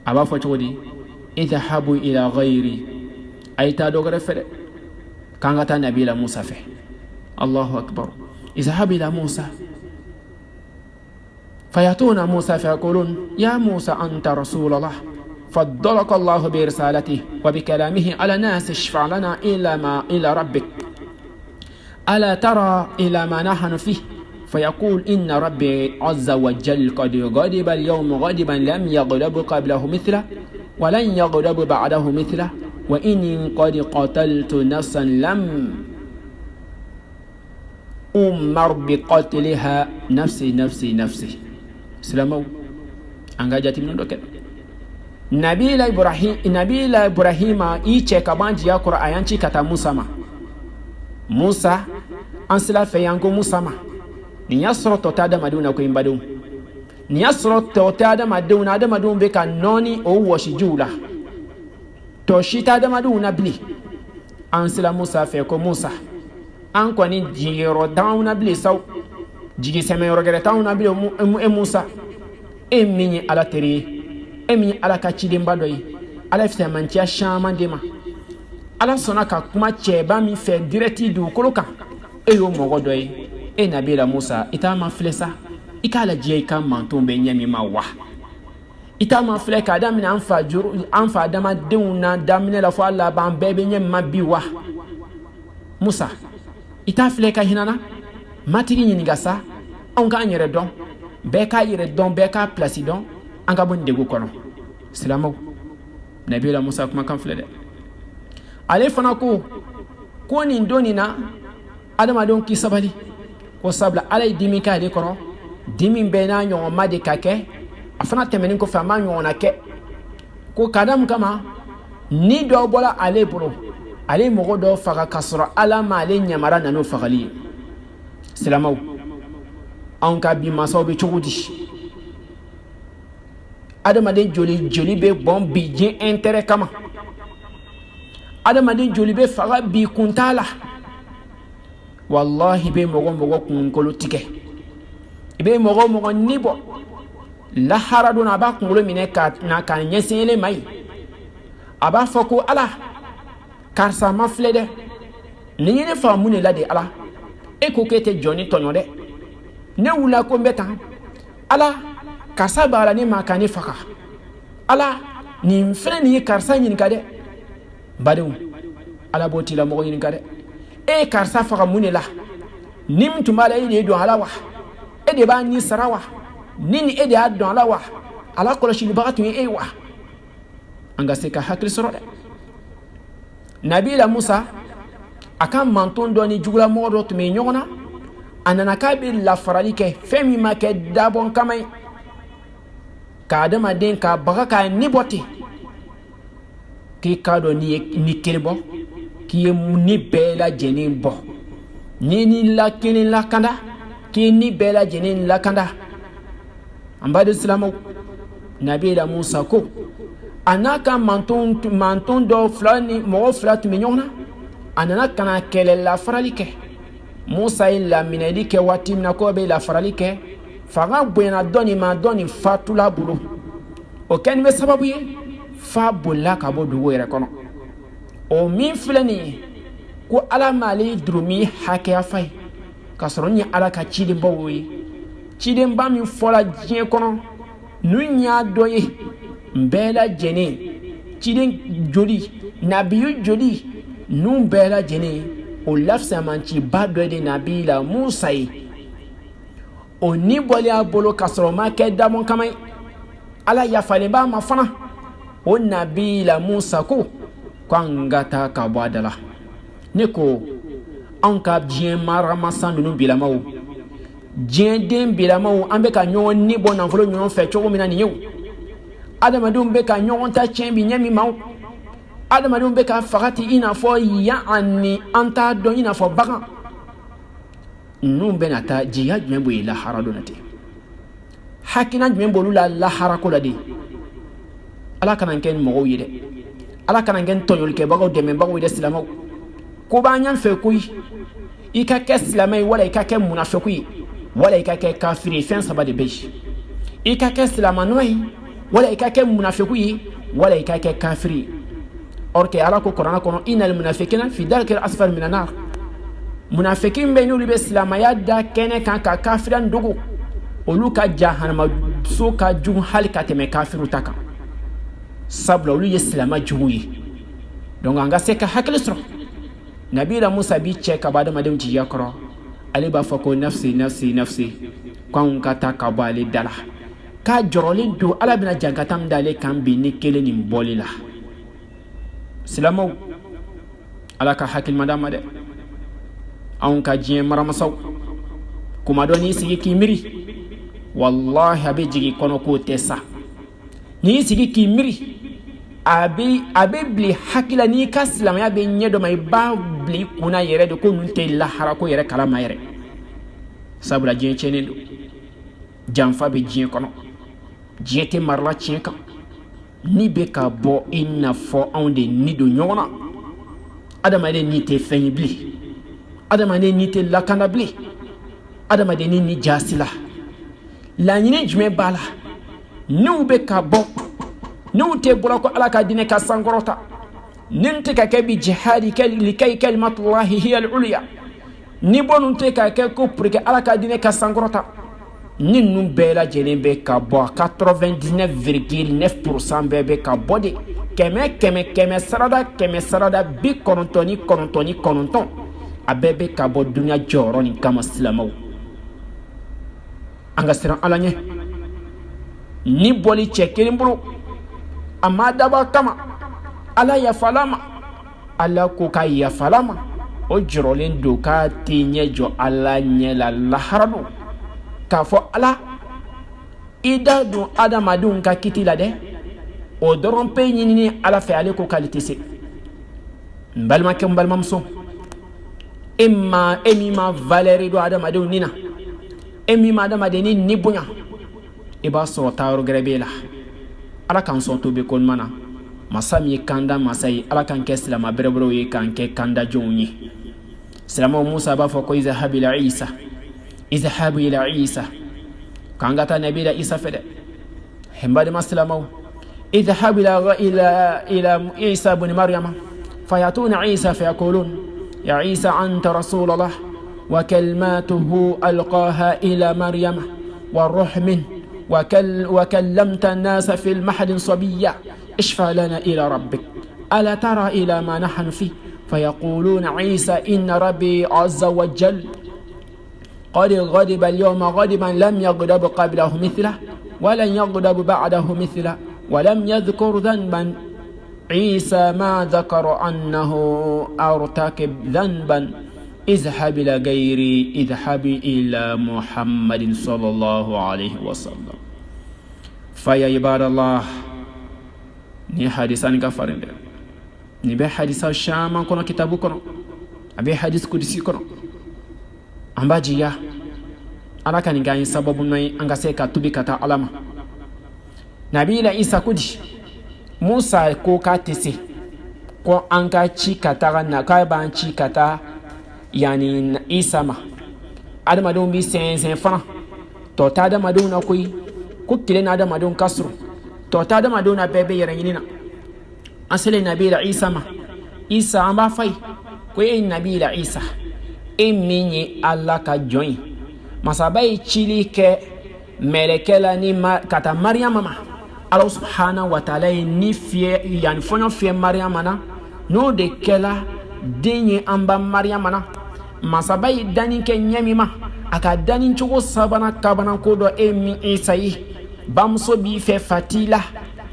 a b'a fɔ cogo di idhahabu ila ghayri a ye taa dɔ wɛrɛ fɛ dɛ k'an ka taa nabila musa fɛ allahu akbar idhahabu ila musa fayatuna musa fayaqulun ya musa anta rasulallah فضلك الله برسالته وبكلامه على الناس اشفع لنا إلى ربك ألا ترى إلى ما نحن فيه فيقول إن ربي عز وجل قد غضب اليوم غضبا لم يغضب قبله مثله ولن يغضب بعده مثله وإني قد قتلت نفسا لم umar bi qatliha nafsi nafsi nafsi silamaw anga jatimino do ket nabila ibrahima i che kabanji ya qur'an ayanci kata musa an sila fe yango musa ma ni yasro to tada maduna ko imbadum ni yasro to tada maduna be ka noni o woshi jula to shi tada maduna bli an sila musa fe ko musa an kwani jiro dauna bli saw jigi seme yorogere tauna bli musa minyi ala teri minyi ala ka chidimba doyi ala fita mantia shama dema ala sona ka kuma cheba mi fe direti du koloka yo mogo doyi nabila musa ita ma flesa ikala je ka mantombe nyami ma wa ita ma fle ka damina anfa dama deuna damine la fo alla ban bebe nyami ma biwa musa ita fle ka hinana matigi nyini gasa on ka nyere don be ka yire don be ka place don an ka bon degu kono silamaw nabila musa kuma kan fle de ale fana ko ni ndoni na adama don ki sabali ko sabla alay dimi ka de kono dimi be na nyon ma de kake afana temenin ko fama nyon na ke ko kadam kama ni do bola ale bro ale mogo do faga kasra ala ma ale nyamara nanu fagali silamaw an ka bi masaw be chogudi adama de joli be bon bi je intérêt kama adama de joli be faga bi kuntala wallahi be mogo kun kolo tike be mogo nibo la haradu na ba kun lo mine ka na kan nyesele mai aba foko ala karsa ma flede ni ne fa mun la de ala e ko kete joni tonyo de ne wula ko mbeta ala karsa bala ni makani faka ala ni mfene ni karsa nyin kade badu ala boti la mogo nyin kade e karsa faka munela nim tumala ide do halawa e de ba ni sarawa nini e de adon halawa ala ko shi libatu e wa anga se ka hakli sorode nabila musa akan manton do ni jugula modo to me nyona anana ka bi la faralike femi make dabon kamay ka dama den ka baka ka ni boti ki ka do ni kelbo ki ni bela jenin bo ni la kinin la kanda ki ni bela jenin la kanda ambade islamu nabila musa ko anaka manton do flani mo flat minyona anana kana kele la faralike musa illa minadike watimna ko be la faralike faga buena doni fatula bulu o ken be sababu ye fa bulla ka bo duwo yere kono o min flani ko ala mali drumi hake afai kasronya ala ka chidi bowi chidi mba mi fola jien kono nunya doye mbela jene chidi joli nabiyu joli nu mbela jene o lafsa manchi badwe de nabila musa o ni boli abolo kasro ma ke damon kamay ala ya fale ba mafana o nabila musa ko kwangata ka badala neko anka bien marama sandu bilamaw bien dem bilamaw ambe ka nyon ni bona folo nyon fe chogo mina ni yew adama dum be ka nyon ta chembi nyami maw adama dum be ka fagati ina fo ya anni anta do ina fo baga numbe nata jiya jumbo ila haradonati hakina jumbo lula la harakola di ala kana ken mo yide ala kana ken tonyol ke bago de men bago de islamo ko ba nyam fe kuy ika ke islamai wala ika ke munafiqi wala ika ke kafiri fen sabade be ika ke islamanoi wala ika ke munafiqi wala ika ke kafiri orke ala ko qur'an kono inal munafiqina fi darkil asfal minan nar munafiqin be nulu be islamaya da kene kan ka kafiran dugu oluka jahannama so ka jun halika te me kafiru taka sabla olu islama juyi donc anga se ka haklisro nabila musa bi che ka bada madam ji yakro ali ba fako nafsi kan ka ta ka bali dala ka joroli do ala bina jankatam dale kan bi ni kele ni bolila silamo ala ka hakil madama de an ka jien maramasaw kuma dɔ n'i sigi k'i miiri wallahi a bɛ jigin kɔnɔ k'o tɛ sa n'i sigi k'i miiri a bɛ bili hakila n'i ka silamɛya bɛ ɲɛ dɔ ma i b'a bili kunna yɛrɛ de ko ninnu tɛ lahara ko yɛrɛ kalama yɛrɛ sabula diɲɛ tiɲɛnen don janfa bɛ diɲɛ kɔnɔ diɲɛ tɛ marala tiɲɛ kan ni bɛ ka bɔ i n'a fɔ anw de ni don ɲɔgɔn na adamaden ni tɛ fɛn ye bilen adamaden ni tɛ lakana bilen adamaden ni jaasila laɲini jumɛn b'a la n'u bɛ ka bɔ n'u tɛ bɔra ko ala ka diinɛ ka sankɔrɔta ni tɛ ka kɛ bi jihadi likay kalimatullahi hiya al-ulya ni bɔ nun tɛ ka kɛ ko pour que ala ka diinɛ ka sankɔrɔta ni ninnu bɛɛ lajɛlen bɛ ka bɔ 99,9% bɛɛ bɛ ka bɔ de kɛmɛ sarada 99.9 a bɛɛ bɛ ka bɔ dunuya jɔyɔrɔ nin kama silamɛw an ka siran ala ɲɛ ni bɔli cɛ kelen bolo a ma daba kama ala yafala ma ala ko ka yafala ma o jɔrɔlen don k'a tɛ ɲɛ jɔ ala ɲɛ la lahara don k'a fɔ ala i da don adamadenw ka kiti la dɛ o dɔrɔn pe ɲinini ala fɛ ale ko k'ale tɛ se n balimakɛ n balimamuso e min ma valeur don adamadenw ni na e min ma adamaden ni bonya i b'a sɔrɔ taayɔrɔ gɛrɛ b'e la ala k'an sɔn to bɛ ko ɲuman na masa min ye kanda masa ye ala k'an kɛ silama bɛrɛbɛrɛw ye k'an kɛ kanda jɔnw ye silamaw musa b'a fɔ ko izhabu ila isa k'an ka taa nabi la isa fɛ dɛ n badema silamaw izhabu ila isa buni maryama fayatuna isa fayakulun ya isa anta rasulallah wa kalimatuhu alqaha ila maryama wa ruh min وكلمت الناس في المحل صبيا اشفع لنا إلى ربك ألا ترى إلى ما نحن فيه فيقولون عيسى إن ربي عز وجل قد غضب اليوم غضبا لم يغضب قبله مثله ولن يغضب بعده مثله ولم يذكر ذنبا عيسى ما ذكر أنه أرتكب ذنبا اذهب إلى غيري اذهب إلى محمد صلى الله عليه وسلم فيا عباد الله ni hadisani ka farin dɛ ni bɛ hadisa caman kɔnɔ kitabu kɔnɔ a bɛ hadis kudisi kɔnɔ an b'a jiya ala ka nin k'an ye sababu ɲuman ye an ka se ka tubi ka taa ala ma nabila isa ko di musa ko k'a tɛ se ko an ka ci ka taga na k'a b'an ci ka taa yani isa ma adamadenw b'i sɛnsɛn fana tɔ t'a adamadenw na koyi ko kelen na adamadenw ka surun tɔ t'a adamadenw na bɛɛ bɛ yɛrɛ ɲini na an selen nabila isa ma isa an b'a fɔ ye ko e nabila isa e min ye ala ka jɔn ye masaba ye cili kɛ mɛlɛkɛ la ni ka taa mariyama ma ala subhanahu wa taala ye ni fiyɛ yani fɔɲɔ fiyɛ mariyama na n'o de kɛla den ye an ba mariyama na masaba ye danni kɛ ɲɛ min ma a ka danni cogo sabanan kabanako dɔ e min isa ye bamuso b'i fɛ fatila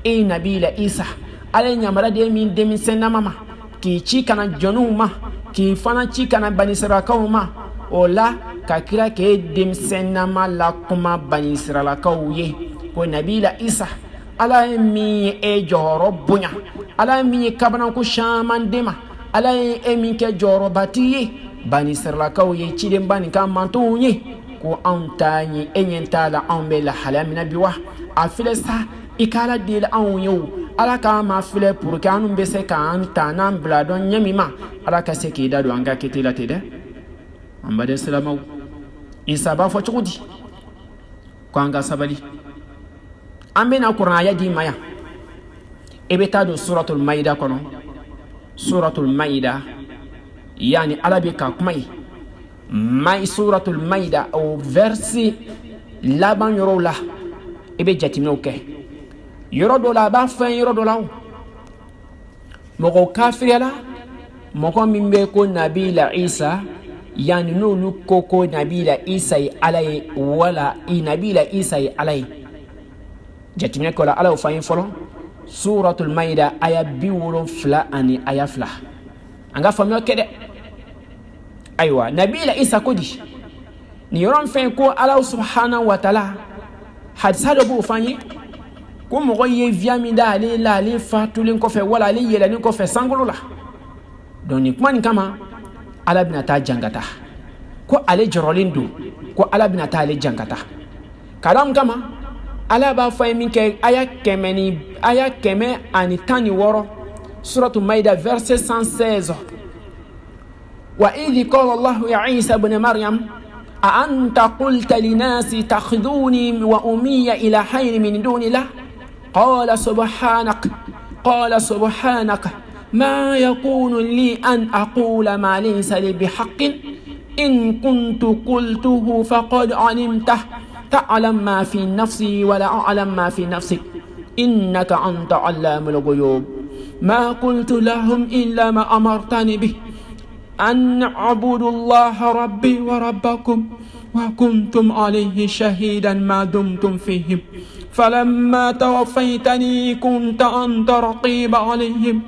e nabila isa ala ye ɲamara de min denmisɛnnama ma k'i ci kana jɔnniw ma k'i fana ci kana banisiralakaw ma o la ka kira k'e denmisɛnnama la kuma banisiralakaw ye ko nabila isa ala ye min ye e jɔyɔrɔ bonya ala ye min ye kabanako caman de ma ala ye e min kɛ jɔyɔrɔbatigi ye banisiralakaw ye cidenba nin ka mantonw ye ko anw t'a ye e ɲɛ t'a la anw bɛ lahalaya min na bi wa a filɛ sa i k'ala deli anw ye o ala k'an ma filɛ pour que anw bɛ se k'an ta n'an bila dɔn ɲɛ min ma ala ka se k'i da don an ka kiti la ten dɛ an baden silamaw isa b'a fɔ cogo di ko an ka sabali an bɛna kuranaya di ma yan i bɛ taa don suratul maida kɔnɔ suratul maida yani ala bɛ ka kuma ye suratul maida o verset laban yɔrɔw la i bɛ jateminɛw kɛ yɔrɔ dɔ la a b'a fɛn yɔrɔ dɔ la o mɔgɔ kafiriyala mɔgɔ min bɛ ko nabila isa yani n'olu ko nabila isa ye ala ye wala nabila isa ye ala ye jateminɛ kɛ o la ala y'o fɔ an ye fɔlɔ suratul maida aya 72 ani aya 2 an ka faamuya kɛ dɛ ayiwa nabila isa ko di ni yoron fen ko Allah subhanahu wa ta'ala hadisa do bo fanyi ko mo ye viami da ale la ale fatulin ko fe wala ale yela ni ko fe sangolo la don ni kuma ni kama Allah bina ta jangata ko ale jorolin do ko Allah bina ta ale jangata karam kama Allah ba fa min ke aya keme ani tani woro suratul maida verset 116 wa idh qala Allah ya Isa ibn Maryam أأنت قلت لناس تخذوني وأمي إلى حين من دون الله قال سبحانك ما يكون لي أن أقول ما ليس لي بحق إن كنت قلته فقد علمته تعلم ما في نفسي ولا أعلم ما في نفسك إنك أنت علام الغيوب ما قلت لهم إلا ما أمرتني به أن اعبدوا الله ربي وربكم وكنتم عليه شهيدا ما دمتم فيهم فلما توفيتني كنت أنت رقيب عليهم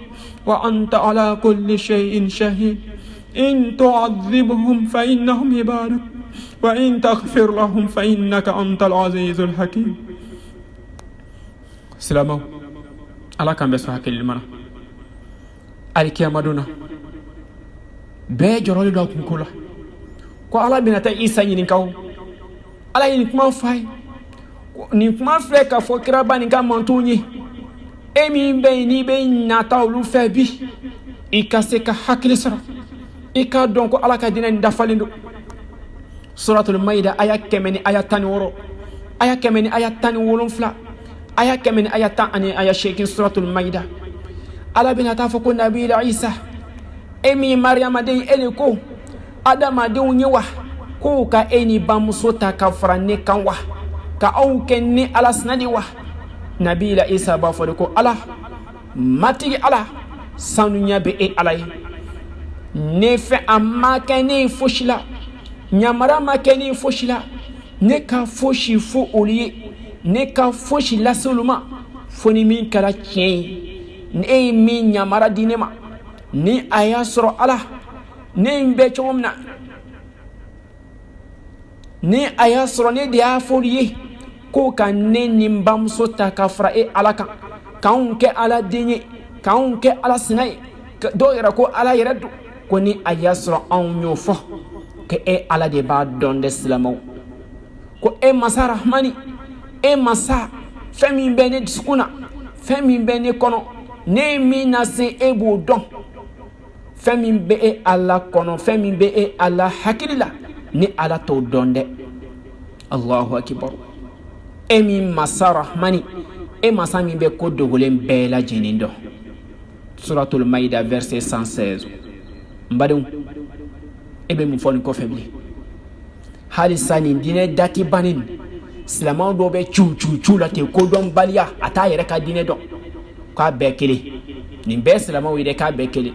وأنت على كل شيء شهيد إن تعذبهم فإنهم عبادك وإن تغفر لهم فإنك أنت العزيز الحكيم. سلامو على كم بس حكي لمنا عليك يا مدونا بيجرولي دو كنكولا ko Allah bina ta Isa yin kaw Allah yin kuma fay ni kuma fe ka fo kira bani ka montunyi emi be ni be na tawlu fe bi ikase ka hakili sara ika donc Allah ka dina ndafalindo suratul maida aya kemeni aya tani woro aya kemeni aya tani wolon fla aya kemeni aya tan ani aya shekin suratul maida Allah bina ta fo ko nabi Isa emi Maryam de eliko adama de unyewa ko ka eni bamusota ka frane kanwa ka au kenni ala snadi wa nabila Isa ba fo ko ala matigi ala sanunya be e alay ne fe amma kene foshila nyamara makeni foshila ne ka foshi fo oliye ne ka foshi la soluma foni min kala kien ne min nyamara dinema ni ayasro ala ne mbe chomna ni ayasro ne dia foliye ko kan ne nimbam sota ka fra e alaka kaunke ala dinye kaunke ala sinai do era ko ala yeredo ko ni ayasro on nyofo ke e ala de ba donde slamo ko e masa rahmani e masa femi bene diskuna femi bene kono ne mina se ebo don femi be e ala kono femi be e ala hakilila ni ala to donde Allahu akbar emi masa rahmani e masa mi be ko dogolen be la jenindo suratul maida verset 116 mbadum ebe mu foni ko febli halisani dine dati banin silama do be chu la te ko don balia ata yere ka dine do ka be kele ni be silama wi de ka be kele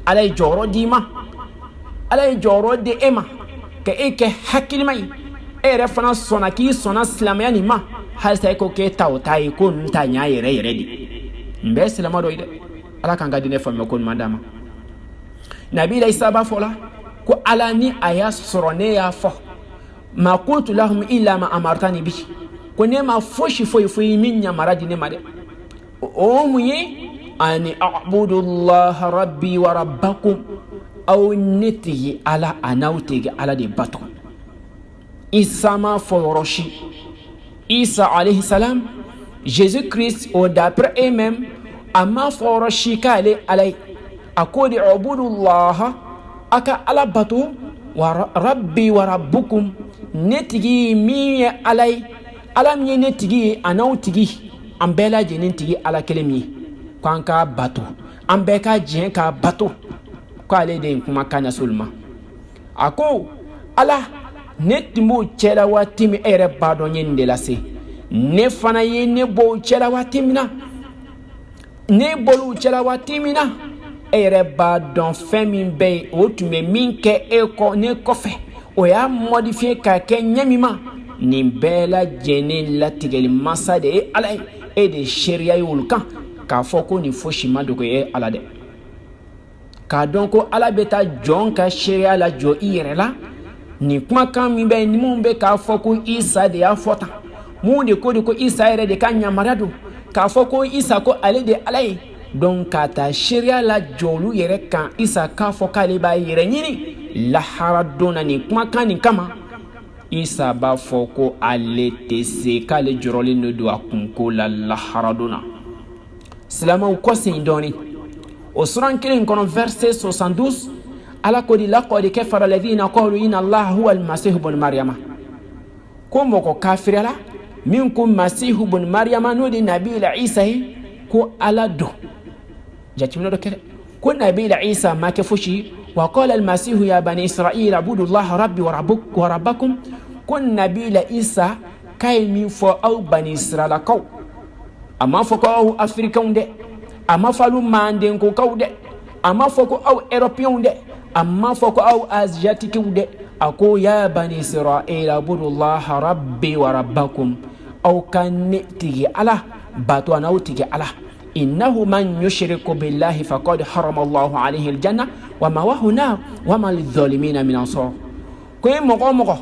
alay joro dima alay joro de ema ke eke hakili mai ere fana sona ki sona silama yani ma halsa ko ke tawtai ko nta nya yere di be silama do ide ala kan ga dine fami ko madama nabi la Isa ba fola ko alani aya sorone ya fo ma qultu lahum illa ma amartani bi ko ne ma foshi foyi min nyamara dine made o muye ani a'budu Allah rabbi wa rabbakum aw niti ala anauti ala de batu Isa ma foroshi Isa alayhi salam Jésus Christ au d'après eux-mêmes ama foroshi kale alay akodi a'budu Allah aka ala batu wa rabbi wa rabbukum netigi mi alay alam ye netigi anautigi ambela je netigi ala kelemi kwanka batu ambeka je ka batu ko ale de kuma kana sulma ako ala netimo chela watimi ere bado nyende lase ne fana ye ne bo chela watimina ne bolu chela watimina ere ba don femi be otume minke eko ne kofe o ya modifier ka ke nyamima ni bela jeni latigel masade e alay e de sharia yulkan ka foko ni foshima do ko e alade ka donc ala beta jon ka sharia la jo irela ni kuma kan min bɛ ni mun bɛ k'a fɔ ko Isa de y'a fɔ tan mun de ko Isa yɛrɛ de ka yamaruya don k'a fɔ ko Isa ko ale de Ala ye donc ka taa seereya la jɔlu yɛrɛ kan Isa k'a fɔ k'ale b'a yɛrɛ ɲini lahara don na ni kumakan nin kama Isa b'a fɔ ko ale tɛ se k'ale jɔrɔlen don a kunko la lahara don na silamɛw kɔsegin dɔɔni o suran kelen kɔnɔ verset 72 Ala ko di laqad kafara alladhina qalu inna Allaha huwa al-masih ibn Maryama ko mɔgɔ kafiriyala min ko Masih ibn Maryama n'o de Nabi Isa ye ko Ala don jatimina dɔ kɛ ko Nabi Isa ma kɛ fosi wa qala al-masih ya bani Isra'ila abudu Allaha rabbi wa rabbakum ko Nabi Isa k'a min fɔ aw bani Israilakaw a ma fɔ ko aw Africains dɛ a ma fɔ aw Mandenkokaw dɛ a ma fɔ ko aw Européens dɛ a ma fɔ ko aw Asiatiques dɛ a ko ya bani Isra'ila abudu Allaha rabbi wa rabbakum aw ka ne tigi Ala bato n'aw tigi Ala innahu man yushriku billahi faqad harama Allahu alayhi al-janna wa mawahu nar wa ma lidh-dhalimina min ansar ko mɔgɔ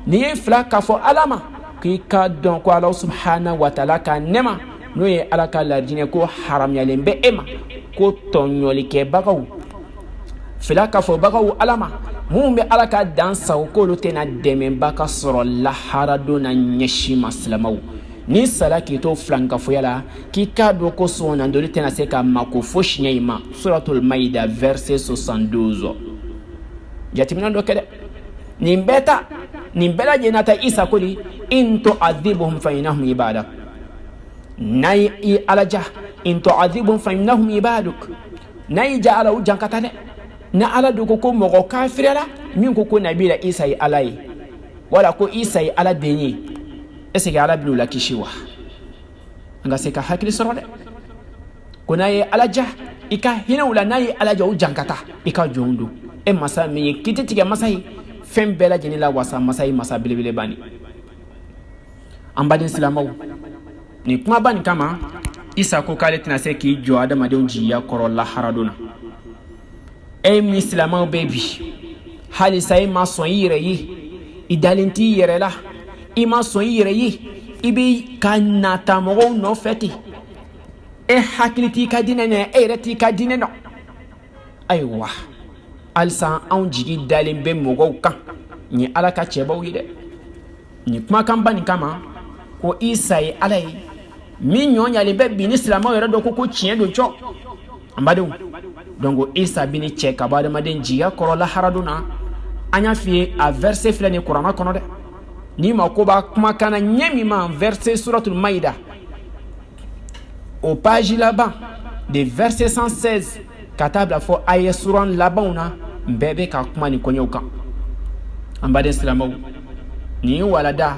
ni ye fila k'a fɔ Ala ma k'i ka dɔn ko Ala subhanahu wa ta'ala ka nɛma n'o ye Ala ka laginɛ ko haramuyalen bɛ e ma ko tɔɲɔlikɛbagaw fila k'a fɔ bagaw Ala ma mun bɛ Ala ka dan sago k'olu tɛna dɛmɛba ka sɔrɔ lahara don na ɲɛsin ma silamɛw ni sala k'i to filankafoya la k'i k'a dɔn ko sɔnandoli tɛna se ka mako fo siɲɛ i ma suratul maïda verset 72 jateminɛ dɔ kɛ dɛ nin bɛɛ lajɛlen ta Isa ko di in tu'adhibuhum fa innahum ibadak n'a yi Ala ja in tu'adhibuhum fa innahum ibaduk n'a yi ja Ala u jankata dɛ na Ala do ko mɔgɔ kafiriyala min ko Nabi Isa ye Ala ye wala ko Isa ye Ala den ye est-ce que Ala b'u la kisi wa an ka se ka hakili sɔrɔ dɛ ko n'a ye Ala ja i ka hinɛw la n'a ye Ala ja u jankata i ka jɔnw don e masa min ye k'i tɛ tigɛ masa ye fɛn bɛɛ lajɛlen la wasa masa ye masa belebeleba ni an baden silamɛw ni kumaba nin kama Isa ko k'ale tɛna se k'i jɔ adamadenw jigiya kɔrɔ lahara don na e min silamɛw bɛ bi halisa i ma sɔn i yɛrɛ ye i dalen t'i yɛrɛ la i ma sɔn i yɛrɛ ye i bɛ ka nata mɔgɔw nɔfɛ ten e hakili t'i ka diinɛ na e yɛrɛ t'i ka diinɛ na ayiwa halisa anw jigi dalen bɛ mɔgɔw kan ni Ala ka cɛbaw ye dɛ ni kumakanba nin kama ko Isa ye Ala ye min ɲɔɲalen bɛ bi ni silamɛw yɛrɛ dɔ ko tiɲɛ don cɔ an badenw donc Isa bɛ ni cɛ ka bɔ adamaden jigiya kɔrɔ lahara don na an y'a f'i ye a verset filɛ nin kuranna kɔnɔ dɛ ni ma ko b'a kumakan na ɲɛ min ma verset suratul maïda au page laban de verset 116 ka taa bila fɔ a ye suran labanw na bɛɛ bɛ ka kuma nin kɔɲɛw kan an baden silamɛw nin walada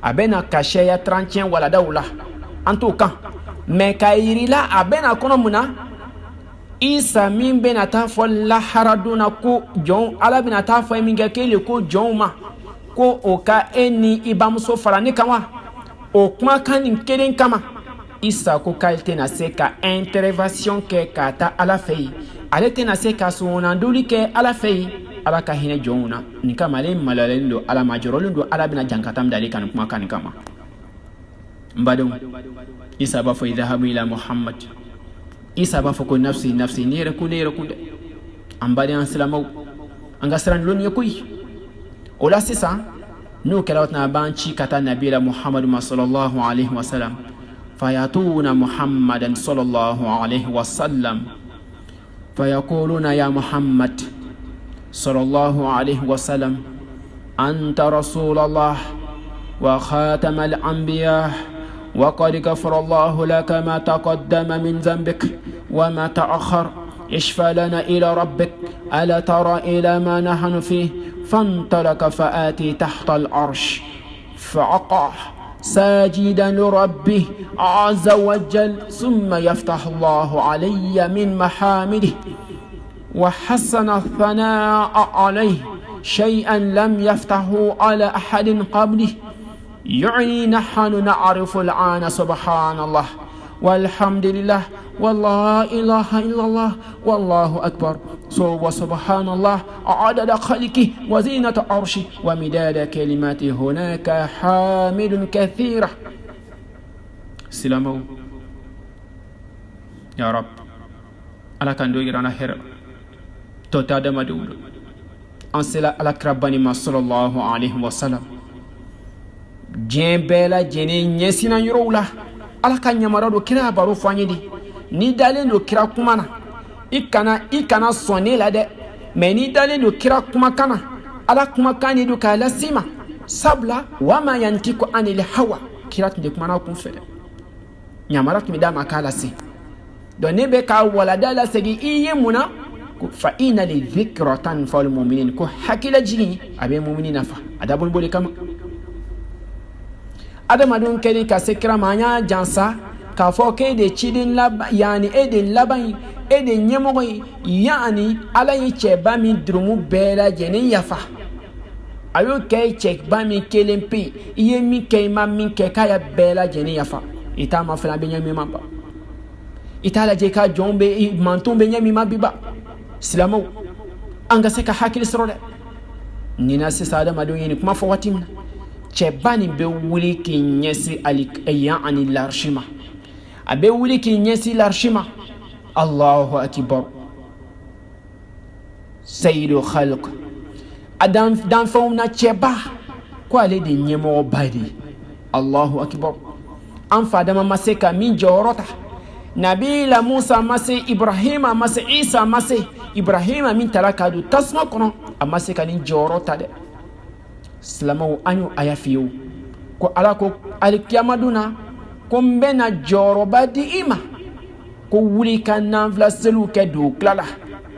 a bɛ na ka sariya 31 waladaw la an t'o kan mais ka yirila a bɛ na kɔnɔ mun na Isa min bɛ na taa fɔ lahara don na ko jɔn Ala bɛ na taa fɔ min kɛ k'ele ko jɔnw ma ko o ka e ni i bamuso fara ne kan wa o kumakan nin kelen kama Isa ko k'ale tɛna se ka intervention kɛ k'a ta Ala fɛ yen ale tɛna se ka sɔnandoli kɛ Ala fɛ yen Ala ka hinɛ jɔnw na nin kama ale maloyalen don Ala ma jɔrɔlen don Ala bɛna jankata min da ale kan nin kumakan nin kama n badenw Isa b'a fɔ idhahabu ila Muhammad Isa b'a fɔ ko nafsi nafsi ne yɛrɛ kun dɛ an baden an silamɛw an ka siran lɔnni ye koyi o la sisan n'o kɛra o tɛna b'an ci ka taa Nabi la Muhammadu ma sallallahu alaihi wa sallam fayatuna Muhammadan sallallahu alaihi wa sallam fayaquluna ya Muhammad sallallahu alaihi wa sallam anta rasulallah wa khatamal anbiya وقد غفر الله لك ما تقدم من ذنبك وما تأخر اشفى لنا إلى ربك ألا ترى إلى ما نحن فيه فانطلق فآتي تحت العرش فعقع ساجدا لربه عز وجل ثم يفتح الله علي من محامده وحسن الثناء عليه شيئا لم يفتحه على أحد قبله يعني نحن نعرف الآن سبحان الله والحمد لله والله إله إلا الله والله أكبر so wa subhanallah adada khalqi wa zinata arshi wa midada kalimati hunaka hamidun kathira. Silamo ya rab ala kan do irana hera to ta da madu an sila ala krabani ma sallallahu alaihi wasallam jembela jeni nyesina yurula ala kan nyamara do kira baro fanyidi ni dalen do kira kumana ikana sonne la de mais ni dalen do kira kuma kana ala kuma kani do kala sima sabla wama yantiku anil hawa kira tunde kumana kun fede nyamara tumi da makala si don ne be ka wala dala segi iye muna fa ina li dhikratan fal mu'minin ko hakila jigi abe mu'minina fa adabul bole kama adama dun keni ka sekra manya jansa ka fo ke de chidin lab yani ede laban ede nyemogo yani ala yi cheba mi drumu bela jeni yafa ayo ke check ba mi kelempi iye mi ke ma mi ke kaya bela jeni yafa ita ma fala be nyami mamba ita la je ka jombe manton be nyami mabiba silamo anga se ka hakili srode nina se sada madon yini kuma fo watimna chebani be wuli ki nyesi alik yani larshima abe wuli ki nyesi larshima Allahu akbar sayyidu khalq adam dan fauna cheba ko ale de nyemo badi Allahu akbar an fadama maseka min jorota nabila Musa mase Ibrahima mase Isa mase Ibrahima min talaka du tasma kono amase kanin jorota de slamaw anyu ayafiyo ko ala ko alkiyamaduna ko mbena joroba di ima ko wuli kan nanfla selu ke du klala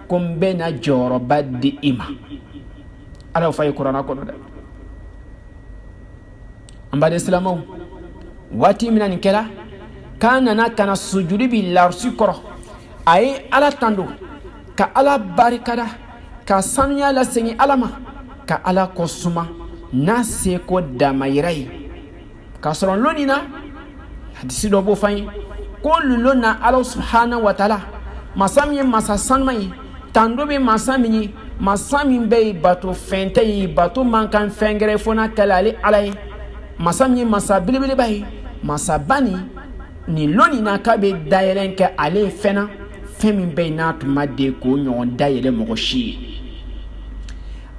ko mbena joroba di ima ala fay qur'ana kono de ambade slamaw wati minan kela kana sujudi bi larsi koro ay ala tando ka ala barikada ka sanuya la sengi alama ka ala kosuma na se ko damairai ka soron lonina hadisi do bo fayin ko lulona ala subhanahu wa ta'ala masami masasanmai tando be masami be bato fente bato mankan fengere fona kalali alai masami masabilibili bai masabani ni loni na kabe dayelen ke ale fena femi be na tuma de ko nyon dayele mogoshi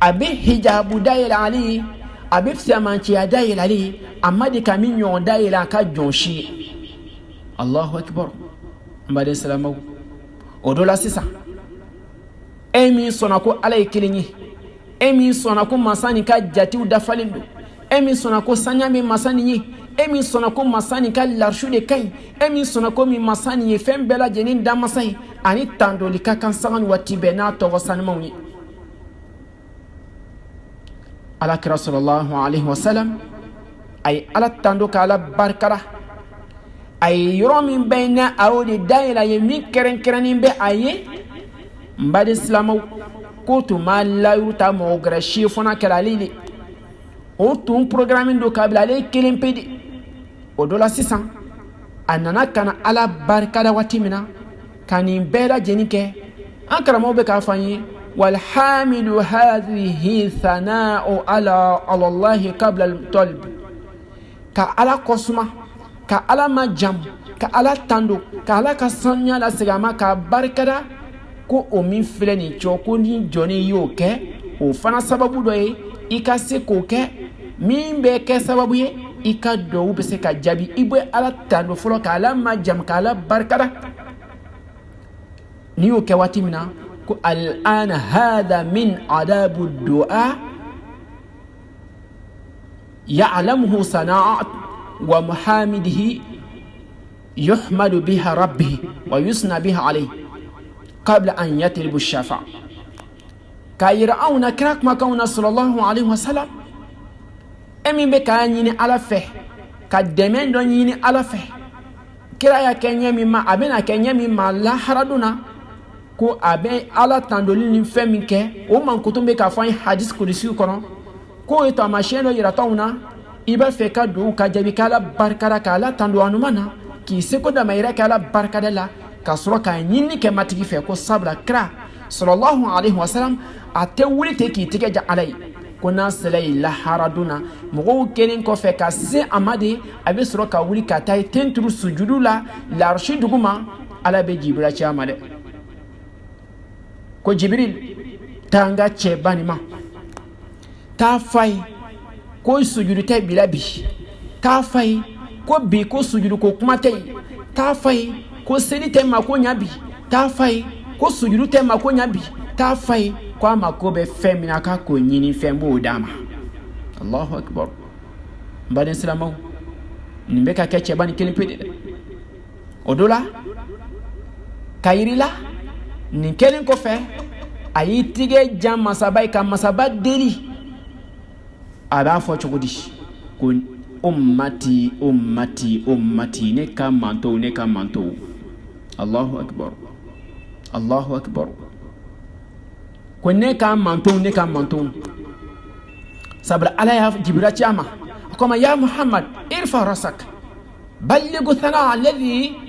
abe hijabu dayele ali abe fiamanchi dayele ali amade kami nyon dayele ka jonshi Allahu akbar mbade salamu odola sisa emi sonako ala ikilinyi emi sonako masani ka jati udafalindo emi sonako sanyami masani ni emi sonako masani ka larshu de kai emi sonako mi masani ye fem bela jenin da masai ani tandoli ka kan sagan wati bena to wasanmawi ala kira sallallahu alaihi wasallam ay ala tando ka ala barkara ay yomi bayna awdi daila ye mi keren be aye mbade islamu ko to mala yuta mo grashi fona kala lili o tun programming do kabla le kelempedi o dola sisan anana kana ala barkada watimina kani bela jenike an karamo be ka fanyi wal hamidu hadhihi thana'u ala Allah qabla al talb ka ala kosma ka ala majam ka ala tando ka ala kasanya la sigama ka barkada ko o min file ni choko ni joni yo ke o fana sababu do e ikase ko ke min be ke sababu ye ika do be se ka jabi ibe ala tando folo ka ala majam ka ala barkada ni yo ke watimina ko al ana hada min adabu du'a ya'lamuhu sana'at wa muhamidihi yuhmadu biha rabbih wa yusna biha alayhi qabla an yatlubu ash-shafa' kayrauna krak makawna sallallahu alayhi wa sallam emi be ka nyini ala fe ka demen do nyini ala fe kira ya kenya mi ma abena kenya mi ma la haraduna ko abe ala tandoli ni fe mi ke o man ko tumbe ka fan hadith kurisi kono ko eto machine yira tawna iba fe ka do ka jabi kala barkara kala tando anumana ki se ko da mayra kala barkada la ka soro ka nyini ke matigi fe ko sabla kra sallallahu alaihi wasallam a tɛ wuli ten k'i tigɛ ja ala ye ko n'a sela ye lahara dun na mɔgɔw kelen kɔfɛ ka se a ma de a bɛ sɔrɔ ka wuli ka taa ye ten turu sujudu la larusi duguma ala bɛ jibira ci a ma dɛ ko jibril taa n ka cɛba nin ma taa fa ye ko sujudu tɛ bila bi taa fa ye ko bi ko sujudu ko kuma tɛ yen taa fa ye ko seli tɛ ma ko ɲa bi taa fa ye ko sujudu tɛ ma ko ɲa bi taa fa ye ko a ma ko bɛ fɛn min na k'a k'o ɲini fɛn b'o d'a ma allahu akbar n baden silamɛw nin bɛ ka kɛ cɛba ni kelen pe de dɛ o do la ka yiri la nin kelen kɔfɛ a y'i tigɛ jan masaba ye ka masaba deli a b'a fɔ cogo di ko ummati ummati ummati ne ka mantow ne ka mantow allahu akbar allahu akbar ko ne ka mantow ne ka mantow sabula ala ya jibira ci a ma ko ma ya muhammad irfa rasak balligh thana alladhi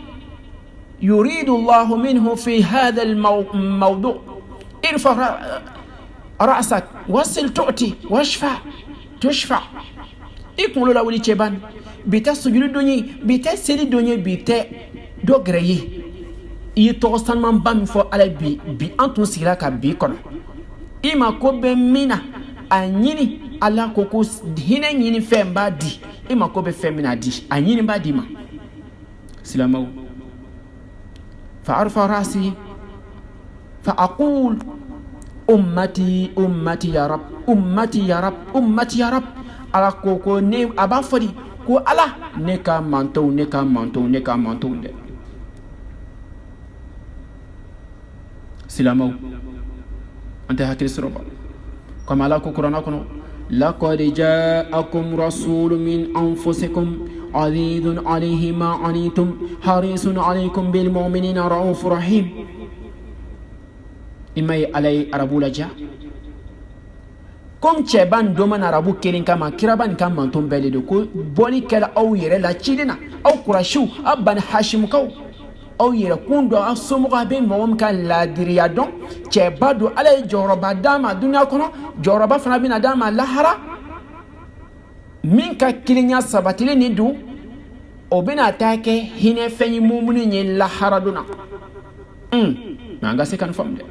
يريد الله منه في هذا الموضوع ارفع رأسك وصل تؤتي واشفع تشفع يقولوا لا ولي تشبان بيتا سجل الدنيا بيتا سيد الدنيا بيتا دوغري يتوصل من بام فو على بي أنتم سيراك بيكون إما كوب مينا أنيني على كوكوس هنا يني فهم بادي إما كوب فهم منا دي أنيني بادي ما سلامو فأرفع رأسي فأقول أمتي أمتي يا رب أمتي يا رب أمتي يا رب على كوكو نيم أبا فري كو على نكا مانتو نكا مانتو نكا مانتو سلامو أنت هكذا سربا كما على كوكورانا كنو لقد جاءكم رسول من أنفسكم عزيز عليه ما عنيتم حريص عليكم بالمؤمنين رؤوف رحيم إما علي أرابو لجا كم تشبان دومان أرابو كيرين كما كرابان كما أنتم بلدو كو بوني كلا أو يرى لا تشيدنا أو كراشو أبان حاشم كو أو يرى كوندو أصمغا بين موام كان لا دريادون تشبادو علي جوربا داما دنيا كنو جوربا فنابين داما لحرا min ka kilenya sabatile ni du o bena take hine fenyi mumuni ni lahara duna nanga se kan famde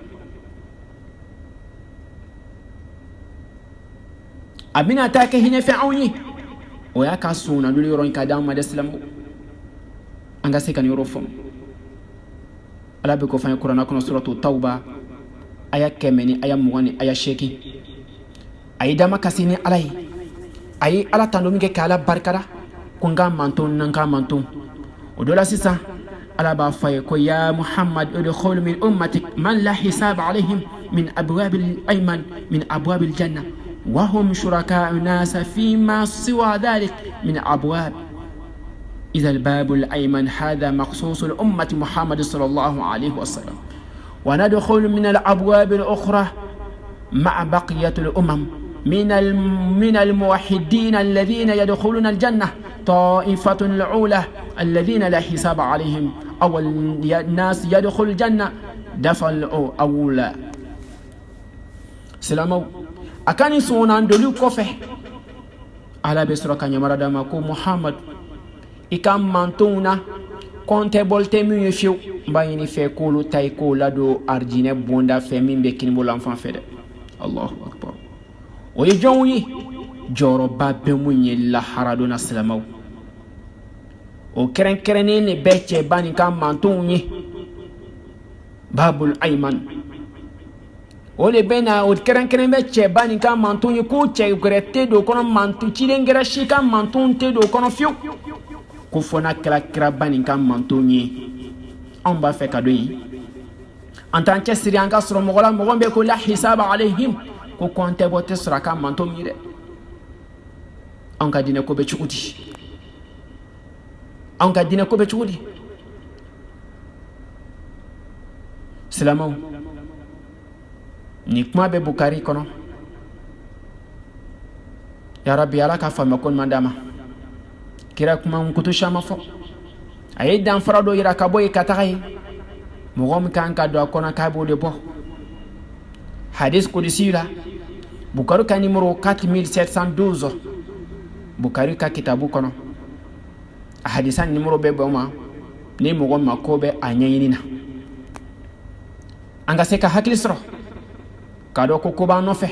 abina take hine fe awni o ya ka suna duli ron ka dama da islam anga se kan yoro fam ala be ko fa qur'ana kono suratu tauba aya kemeni aya mugani aya sheki ay dama kasini alai ayi ala tando min kɛ k'ala barikada ko n ka manton na n ka manton o dɔ la sisan ala b'a fɔ ye ko ya muhammad udkhul min ummatik man la hisab alayhim min abwabil ayman min abwabil janna wa hum shuraka nas fi ma siwa dhalik min abwab إذا الباب الأيمن هذا مخصوص الأمة محمد صلى الله عليه وسلم وندخل من الأبواب الأخرى مع بقية الأمم من الموحدين الذين يدخلون الجنة طائفة العولة الذين لا حساب عليهم أول الناس يدخل الجنة دفع الأولى سلامو أكاني سونان دولو كوفه على بسرعة كان يمرد ماكو محمد إكام مانتونا كونت بولتي ميو يفيو بايني في كولو تايكو لدو أرجيني بوندا في مين بكين بولان فانفيد الله أكبر ويجوني جورو بابي موني lahara dona silamaw o kɛrɛnkɛrɛnnen ne bɛ cɛba nin ka mantonw ye babul ayman o de bɛ na o kɛrɛnkɛrɛn bɛ cɛba nin ka manton ye ko cɛ gɛrɛ tɛ don kɔnɔ manton cilen gɛrɛ si ka manton tɛ don kɔnɔ fiyewu ko fɔ n'a kɛra kiraba nin ka manton ye anw b'a fɛ ka don yen an t'an cɛsiri an ka sɔrɔ mɔgɔ la mɔgɔ bɛ ko la hisaba alayhim ko kɔn tɛ bɔ tɛ sɔrɔ a ka manton min ye dɛ anw ka diinɛ ko bɛ cogo di anw ka diinɛ ko bɛ cogo di silamɛw ni kuma bɛ bukari kɔnɔ yarabi ala ka faamuya ko ɲuman d'a ma kira kuma nkutu caman fɔ a ye danfara dɔ yira ka bɔ yen ka taga yen mɔgɔ min kan ka don a kɔnɔ k'a b'o de bɔ hadith qudsi la Bukhari ka numéro 4712 Bukhari ka kitabu kono hadisan numéro be boma ni mogo makobe anyayina anga se ka hakili soro ka do ko ba no fe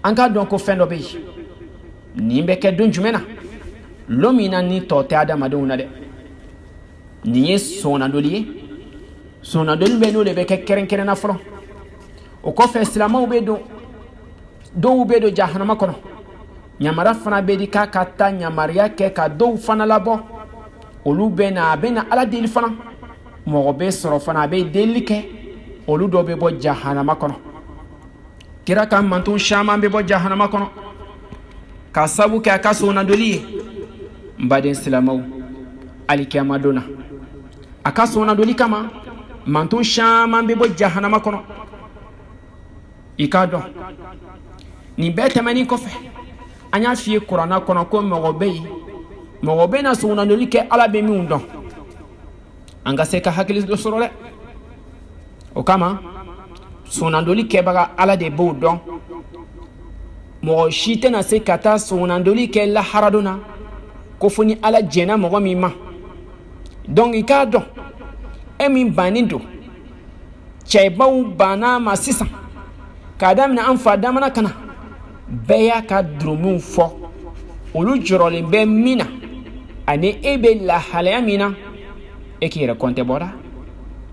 anga don ko fendo be ni be ke dun jumena lomina ni tote adama dona de ni sona doliye be no le be ke keren na fro o ko fe islamo be do be do jahannama kono nyamara fana be di ka kata nyamaria ke ka do fana labo olu be na ala deli fana mo be soro fana be deli ke olu do be bo jahannama kono kira kam mantun shama be bo jahannama kono ka sabu ke aka sona doliye mbaden islamo alikiyama dona aka sona doli kama mantun shama be bo jahannama kono ikado ni bete mani kofe anya fie qur'ana kono ko mogobe na sona doli ke ala be mi undon anga se ka hakili do sorole o kama sona doli ke baga ala de bo don mo shite na se kata sona doli ke la haraduna ko funi ala jena mogo mi ma donc ikado emi banindo chaibaw bana masisa kadam na anfa damana kana beya ka drumu fo olu jorole be mina ani ebe la halaya mina ekira konte bora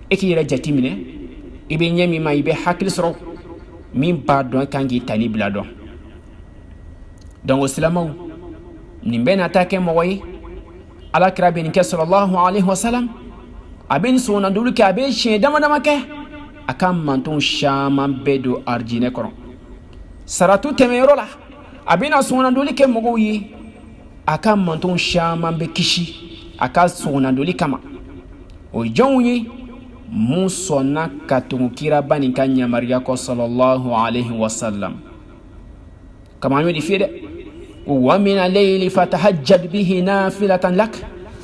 ekira jatimine ibe nyami ma ibe hakil soro min ba don kangi tani blado donc islamaw nimbe na take moyi ala krabi ni sallallahu alaihi wasallam abin sona dulu ka be she dama ke akam mantun shama bedo arjine kono saratu temero la abina sona dulu ke moyi akam mantun shama be kishi aka sona dulu kama o jonyi musona katumukira bani kanya maria ko sallallahu alaihi wasallam kama yodi fide wa min al-layli fatahajjad bihi nafilatan lak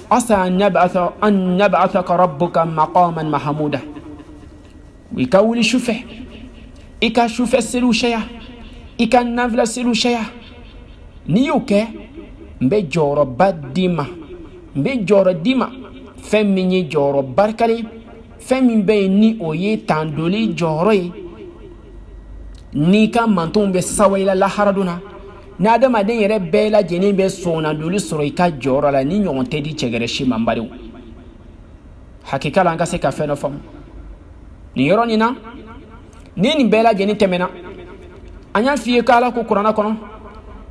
asa an nab'athaka rabbuka maqaman mahmuda wikawli shufe ika shufe silu shaya ika nafila silu shaya niyuke mbe joro badima mbe joro dima femini joro barkali femi be ni oye tandoli joro ni ka manton be sawayla la haraduna na adama den yere bela jeni be sona doli soro ika joro la ni nyon tedi chegere shi mambari hakika la ngase ka feno fam ni yoro ni na ni bela jeni temena anya fiye kala ko qur'ana kono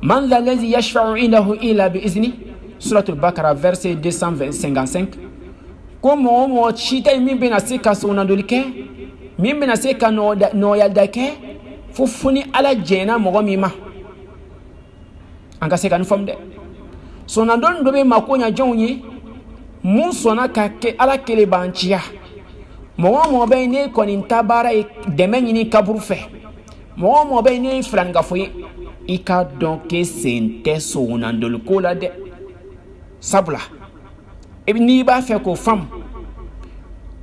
man dha allazi yashfa'u indahu illa bi izni suratul bakara verset 255 komo mo chita mi bena seka sona doli ke mi bena seka no yalda ke fufuni ala jena mo mi anga se kan fomde sona don do be makonya jonyi mun sona ka ke ala kele banchia mo be ne konin tabara de menyi kaburu fe mo be ne franga foyi ika donc sente sona dol ko la de sabla ibni ba fe ko fam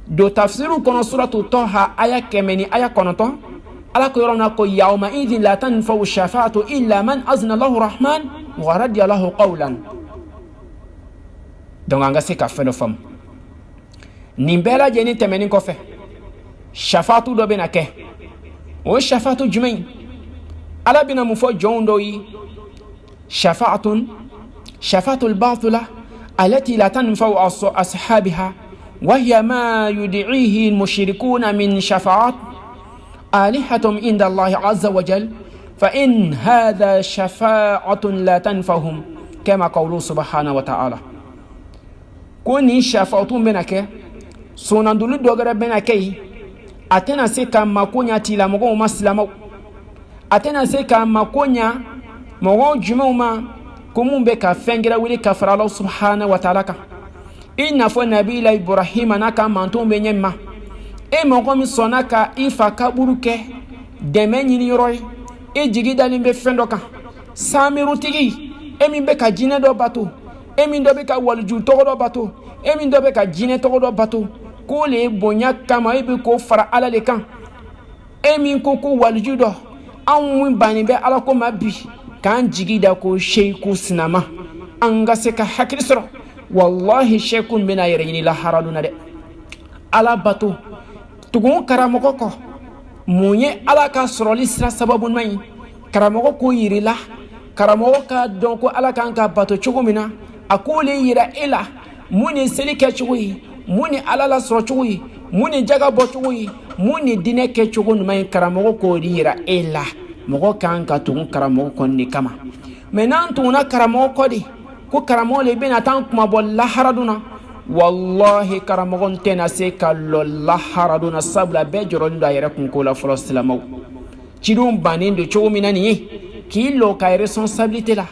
do tafsiru kono suratu taha aya kemeni aya konoton ala ko yorona ko yawma idhin la tanfa'u shafa'atu illa man azna lahu rahman wa radiya lahu qawlan donc anga se ka feno fam nimbela jeni temeni ko fe shafa'atu do be na ke o shafa'atu jumain ala bina mu fo jondo yi shafa'atul batila التي لا تنفع أصحابها وهي ما يدعيه المشركون من شفاعات آلهتهم عند الله عز وجل فإن هذا شفاعة لا تنفعهم كما قوله سبحانه وتعالى كوني شفاعة بينك سنندل دوغر بينك أتنا سيكا مكونيا تيلا مغو مسلمو أتنا سيكا مكونيا مغو جموما kumumbe ka fengira wili ka fara Allah subhanahu wa ta'ala ka inna fa nabila ibrahim naka mantumbe nyemma mo gomi sonaka ifa kaburuke demeni ni roy jigi dalimbe fendoka samiru tigi mbe ka jine do bato min do be ka walju to do bato min do be ka jine to do bato ko le bonya kama ibe ko fara ala le kan min ko ko waljudo an mun bani be ala ko mabbi kan jigida ko sheiku sinama an ga se ka hakil soro wallahi sheiku bina yare la haraduna de ala bato tugun karamogo ko munye ala ka soroli sira sababu mai karamogo ko yirila karamogo ka don ko ala kan ka bato chugumina akole yira ila muni selike chugi muni ala la soro chugi muni jaga bo chugi muni dine ke chugun mai karamogo ko yira ila mogo kan ka tugun karamogo ko ni kama menan tuna karamogo ko di ko karamogo le bena tan kuma bol la haraduna wallahi karamogon tena se kallo la haraduna sabla be joron da yare kun ko la folo silamaw cidum banin do chogumina ni kilo ka responsabilité la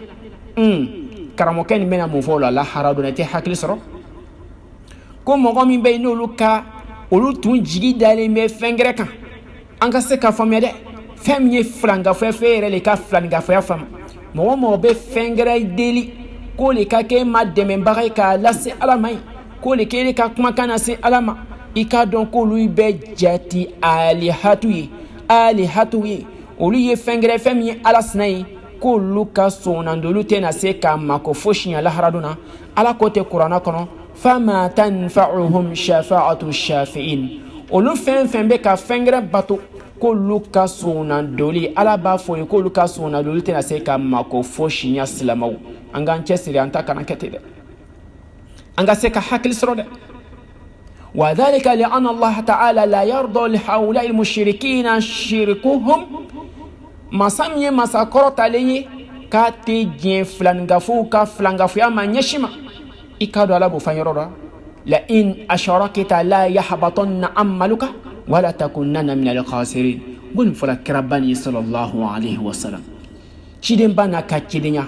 karamoken mena mo fola la haraduna te hakil soro ko mogo min be no luka olu tun jigi dale me fengre kan anga se ka famia de femye franga fere le ka franga fam mo be fengre deli ko le ka ke mademe bagay ka lase alamai ko le kele ka kuma kana se alama ika don ko lui be jati alihatu yi olu ye fengre femi alasnai ko luka sonandolu tena se ka mako foshinya la haraduna ala kote qur'ana kono fama tanfa'uhum shafa'atu shafi'in olu fen be ka fengre bato ko luka sonandoli ala ba fo ko luka sonandolu tena se ka mako foshinya silamaw anga chesiri anta kana ketede anga seka hakil srode وذلك لأن الله تعالى لا يرضى لهؤلاء المشركين شركهم ما سمي ما سكرت عليه كاتي جين فلانغافو كفلانغافو يا من يشما إكادو على بفايرورا لئن أشركت لا يحبطن عملك ولا تكونن من الخاسرين قل فلك رباني صلى الله عليه وسلم شيدين بانا كاتشيدينيا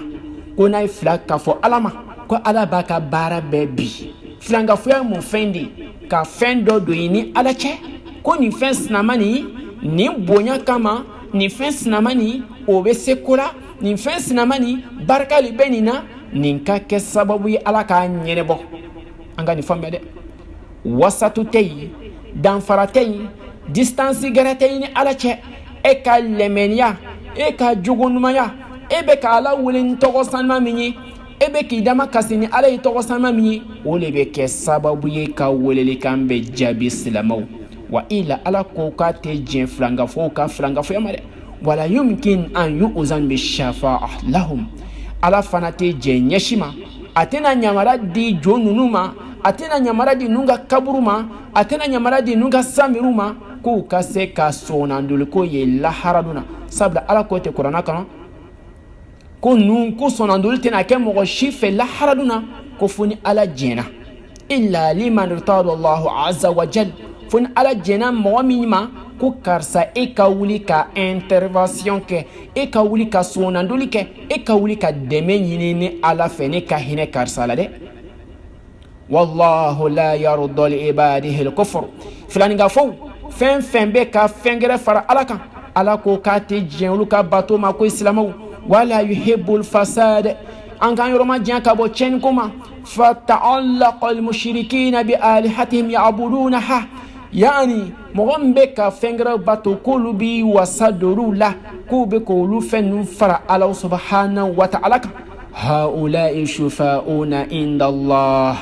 كونا فلاك كفو ألاما ko ala baka bara bebi flanga fuya mu fendi ka fendo do ini ala che ko ni fens na mani ni bonya kama ni fens na mani obe sekura ni fens na mani barka li benina ninka ke sababu ala ka nyerebo anga ni fambe de wasatu tei dan faratei distance garatei ni ala che e ka lemenia e ka jugunmaya e be ka ala wulin togo sanma minyi ebe ki dama kasini ala yi togo sama mi ole be ke sababu ye ka wolele kan be jabi silamaw wa ila ala ko ka te jin franga fo yamare wala yumkin an yu'zan bi shafa'a lahum ala fanate je nyeshima atena nyamara di jonunuma atena nyamara di nunga kaburuma atena nyamara di nunga samiruma ko ka se ka sonandul ko ye la haraduna sabla ala ko te qur'ana kan ko nun ko sonandul tena ke mo shife la haraduna ko funi ala jena illa liman irtada Allah azza wa jal funi ala jena mo minima ko karsa e ka wuli ka intervention ke e ka wuli ka sonandul ke e ka wuli ka deme nyini ala fene ka hine karsa la de wallahu la yarda li ibadihi al-kufr filani ga fo fen be ka fengere fara alaka ala ko ka te jenlu ka bato ma ko islamaw wala yuhibbul fasad an kan yoroma jan ka bo chen kuma fata'allaqa al-mushrikina bi alihatihim ya'budunaha yani mogombe ka fengere bato kulu bi wasadurula ko be ko lu fenu fara ala subhanahu wa ta'ala haula'i shufa'una inda Allah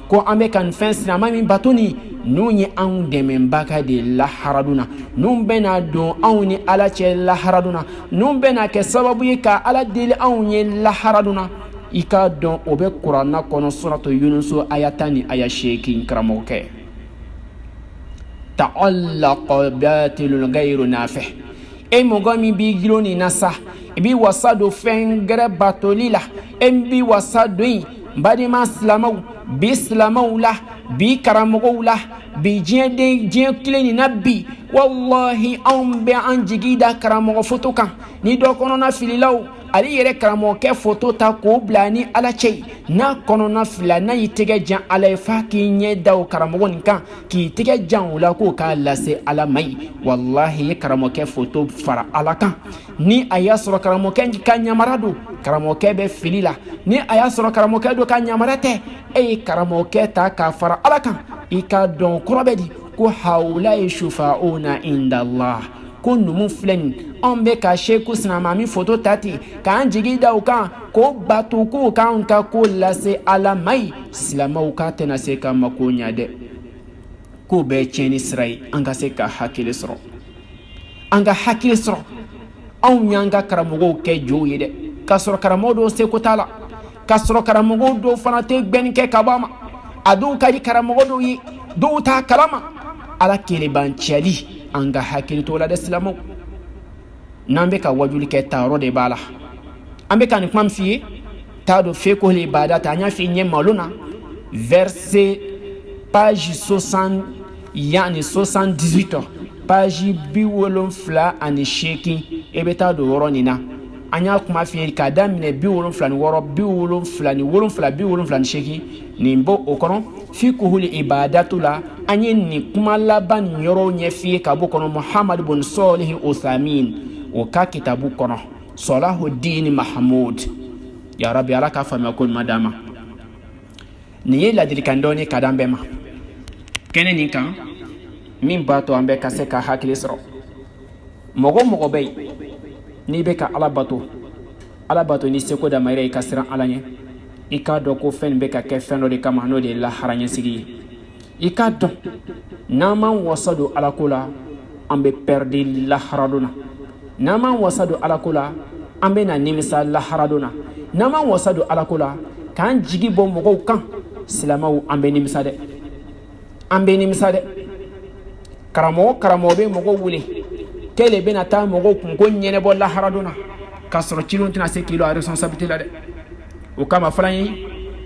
ko ambe kan fensina mami batuni nunyi an demen baka de la haraduna nun bena don awni ala che la haraduna nun bena ke sababu ka ala dele awni la haraduna ika don obe qur'ana kono suratu yunus ayatani ayasheki kramoke ta'allaqa batilul ghayru nafih e mogami bi giloni nasa bi wasado fengre batolila bi wasado badi ma slamaw bi slamaw bi karamogo la bi jien kleni nabi wallahi an be an jigida karamogo foto kan ni do kono na fililaw ali yere karamogo ke foto ta ko blani ala chei na kono na fila na yitege jan ala fa ki nye daw karamogo nkan ki tege jan la ko ka lase ala mai wallahi karamogo ke foto fara ala kan ni ayasro karamogo kan nyamarado karamogo ke be filila ni ayasro karamogo ke do kan nyamarate e karamogo ke ta ka fara alaka ika don korobedi ko haula shufa'una inda Allah ko numu filɛ an bɛ ka sheku sinamami foto tati k'an jigi da u kan ko bato k'u k'an ka ko lase ala ma ye silamɛw k'a tɛna se ka mako ɲa dɛ k'o bɛɛ tiɲɛni sira ye an ka se ka hakili sɔrɔ an ka hakili sɔrɔ anw y'an ka karamɔgɔw kɛ jow ye dɛ k'a sɔrɔ karamɔgɔ dɔw seko t'a la k'a sɔrɔ karamɔgɔw dɔw fana tɛ gbɛnni kɛ ka bɔ a ma a dɔw ka di karamɔgɔ dɔw ye dɔw t'a kalama ala kelebancɛli an ka hakili to la dɛ silamɛw n'an bɛ ka wajuli kɛ tayɔrɔ de b'a la an bɛ ka nin kuma min f'i ye t'a dɔn feko le bada ta an y'a f'i ɲɛ malo na verset page 60 yani 78 page 78 e bɛ taa don yɔrɔ nin na an y'a kuma f'i ye k'a daminɛ 76 78 nin bɔ o kɔnɔ fikuhul ibadatu la an ye nin kuma laban nin yɔrɔw ɲɛ f'i ye ka bɔ kɔnɔ Muhammad bin Salih Uthamin o ka kitabu kɔnɔ Salahuddin Mahmud ya Rabbi ala k'a faamuya ko ɲuman d'an ma nin ye ladilikan dɔɔni ka d'an bɛɛ ma kɛnɛ nin kan min b'a to an bɛɛ ka se ka hakili sɔrɔ mɔgɔ mɔgɔ bɛ yen n'i bɛ ka ala bato ni seko damayira i ka siran ala ɲɛ i k'a dɔn ko fɛn nin bɛ ka kɛ fɛn dɔ de kama n'o de ye lahara ɲɛsigi ye i k'a dɔn n'an m'an wasa don alako la an bɛ pɛridi lahara don na n'an m'an wasa don alako la an bɛ na nimisa lahara don na n'an m'an wasa don alako la k'an jigi bɔ mɔgɔw kan silamɛw an bɛ nimisa dɛ karamɔgɔ bɛ mɔgɔw wele k'ale bɛna taa mɔgɔw kunko ɲɛnɛbɔ lahara don na k'a sɔrɔ cilenw tɛna se k'i lo a responsabilité la dɛ o kama fɔla ye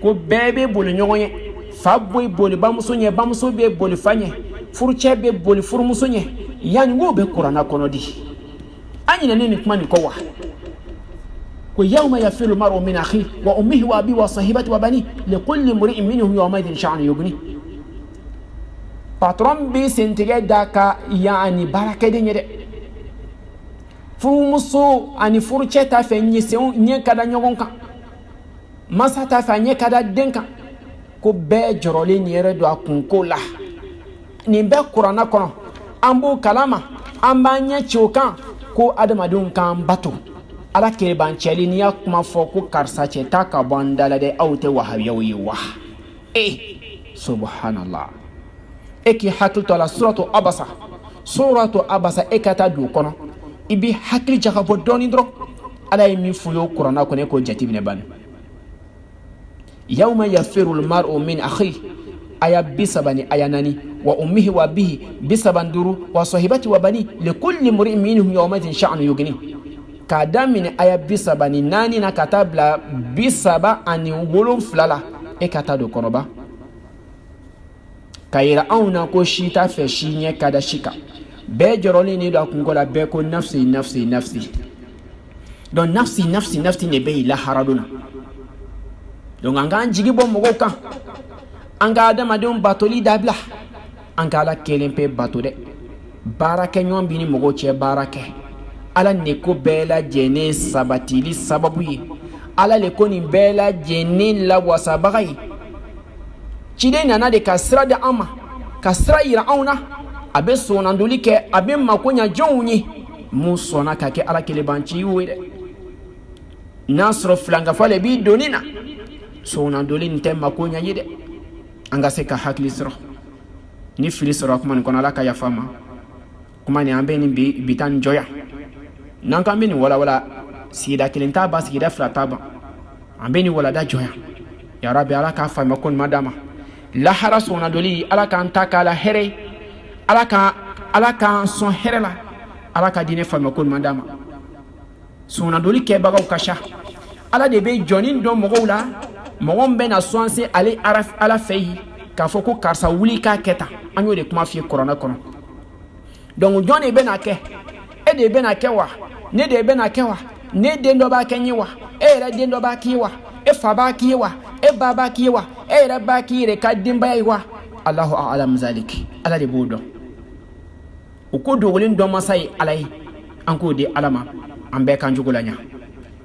ko bɛɛ bɛ boli ɲɔgɔn ye fa bɛ boli bamuso ɲɛ bamuso bɛ boli fa ɲɛ furucɛ bɛ boli furumuso ɲɛ yanni k'o bɛ kuranna kɔnɔ di an ɲinɛnen nin kuma nin kɔ wa ko yawma yafiru mar'u min akhihi wa ummihi wa abihi wa sahibatihi wa banihi likulli imri'in minhum yawma'idhin sha'nun yughnihi patron bɛ sentigɛ da ka yani baarakɛden ye dɛ furumuso ani furucɛ t'a fɛ ɲɛ ka da ɲɔgɔn kan masa t'a fɛ a ɲɛ ka da den kan ko bɛɛ jɔrɔlen nin yɛrɛ don a kunko la nin bɛɛ kuranna kɔnɔ an b'o kalama an b'an ɲɛ ci o kan ko adamadenw k'an bato ala kelebancɛli n'i y'a kuma fɔ ko karisa cɛ t'a ka bɔ an da la dɛ aw tɛ wahabiyaw ye wa subhanallah e k'i hakili to a la suratu abasa e ka taa don o kɔnɔ i b'i hakili jagabɔ dɔɔni dɔrɔn ala ye min f'u ye o kuranna kɔnɔ e k'o jateminɛ bani yawma yafiru al-mar'u min akhihi aya 30 ni aya 4 wa ummihi wa bihi 35 wa sahibati wa bani likulli imri'in minhum yawma'idhin sha'nun yughnihi k'a daminɛ aya 34 na ka taa bila 37 la e ka taa don kɔnɔba ka yira anw na ko si t'a fɛ si ɲɛ ka da si kan bɛɛ jɔrɔlen de don a kunko la bɛɛ ko nafsi donc nafsi ne bɛ yen lahara don na donc an k'an jigi bɔ mɔgɔw kan an ka adamadenw batoli dabila an ka ala kelen pe bato dɛ baarakɛ ɲɔgɔn bi ni mɔgɔw cɛ baara kɛ ala ne ko bɛɛ lajɛlen sabatili sababu ye ala le ko nin bɛɛ lajɛlen lawasabaga ye ciden nana de ka sira di an ma ka sira yira anw na a bɛ sɔnnadoli kɛ a bɛ mako ɲɛ jɔnw ye mun sɔnna ka kɛ ala kelebanciw ye dɛ n'a sɔrɔ filankafɔ le b'i donni na sɔnnadoli nin tɛ mako ɲɛ ye dɛ an ka se ka hakili sɔrɔ ni fili sɔrɔ kuma nin kɔnɔ ala ka yafa ma kuma nin an bɛ nin bi taa nin jɔya n'an k'an bɛ nin walawala sigida kelen t'a ban sigida fila t'a ban an bɛ nin walada jɔya yarabi ala k'a faamuya ko ɲuman d'a ma lahara sɔnnadoli ala k'an ta k'a la hɛrɛ ye ala k'an sɔn hɛrɛ la ala ka diinɛ faamuya ko ɲuman d'a ma sɔnnadoli kɛbagaw ka ca ala de bɛ jɔnni dɔn mɔgɔw la mɔgɔ min bɛ na sɔnse ale ala fɛ yen k'a fɔ ko karisa wuli k'a kɛ tan an y'o de kuma f'i ye kuranɛ kɔnɔ donc jɔn de bɛ na kɛ e de bɛ na kɛ wa ne de bɛ na kɛ wa ne den dɔ b'a kɛ n ye wa e yɛrɛ den dɔ b'a k'i ye wa e fa b'a k'i ye wa e ba b'a k'i ye wa e yɛrɛ b'a k'i yɛrɛ ka denbaya ye wa Allahu a'lam zalik ala de b'o dɔn o ko dogolen dɔn masa ye ala ye an k'o di ala ma an bɛɛ kan jogo la ɲa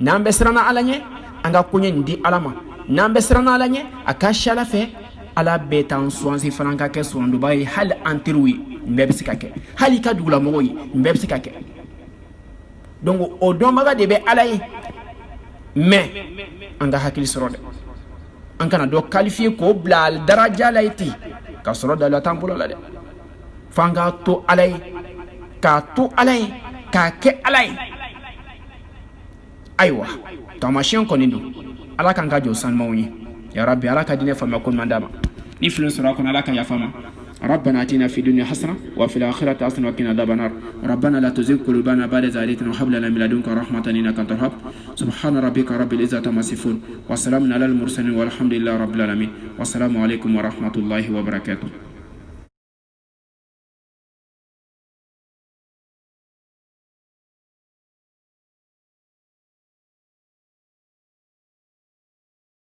n'an bɛ siranna ala ɲɛ an ka koɲɛ nin di ala ma n'an bɛ siranna ala ɲɛ a ka si ala fɛ ala bɛ t'an suwansi fana ka kɛ sɔnduba ye hali an teriw ye mbɛ bɛ se ka kɛ hali ka dugulamɔgɔw ye mbɛ bɛ se ka kɛ donc o dɔnbaga de bɛ ala ye mais an ka hakili sɔrɔ dɛ an kana dɔ qualifier k'o bila daraja la ye ten ka sɔrɔ dala t'an bolo la dɛ fo an k'a to ala ye k'a to ala ye k'a kɛ ala ye ayiwa taamasiyɛn kɔni don ala k'an ka jɔ sanumanw ye ya rabbi ala ka diinɛ faamuya ko ɲuman d'a ma ni filen sɔrɔ a kɔnɔ ala ka yafa ma ربنا آتنا في الدنيا حسنة وفي الآخرة حسنة وقنا عذاب النار ربنا لا تزغ قلوبنا بعد إذ هديتنا وهب لنا من لدنك رحمة إنك أنت الوهاب سبحان ربك رب العزة عما يصفون وسلام على المرسلين والحمد لله رب العالمين والسلام عليكم ورحمة الله وبركاته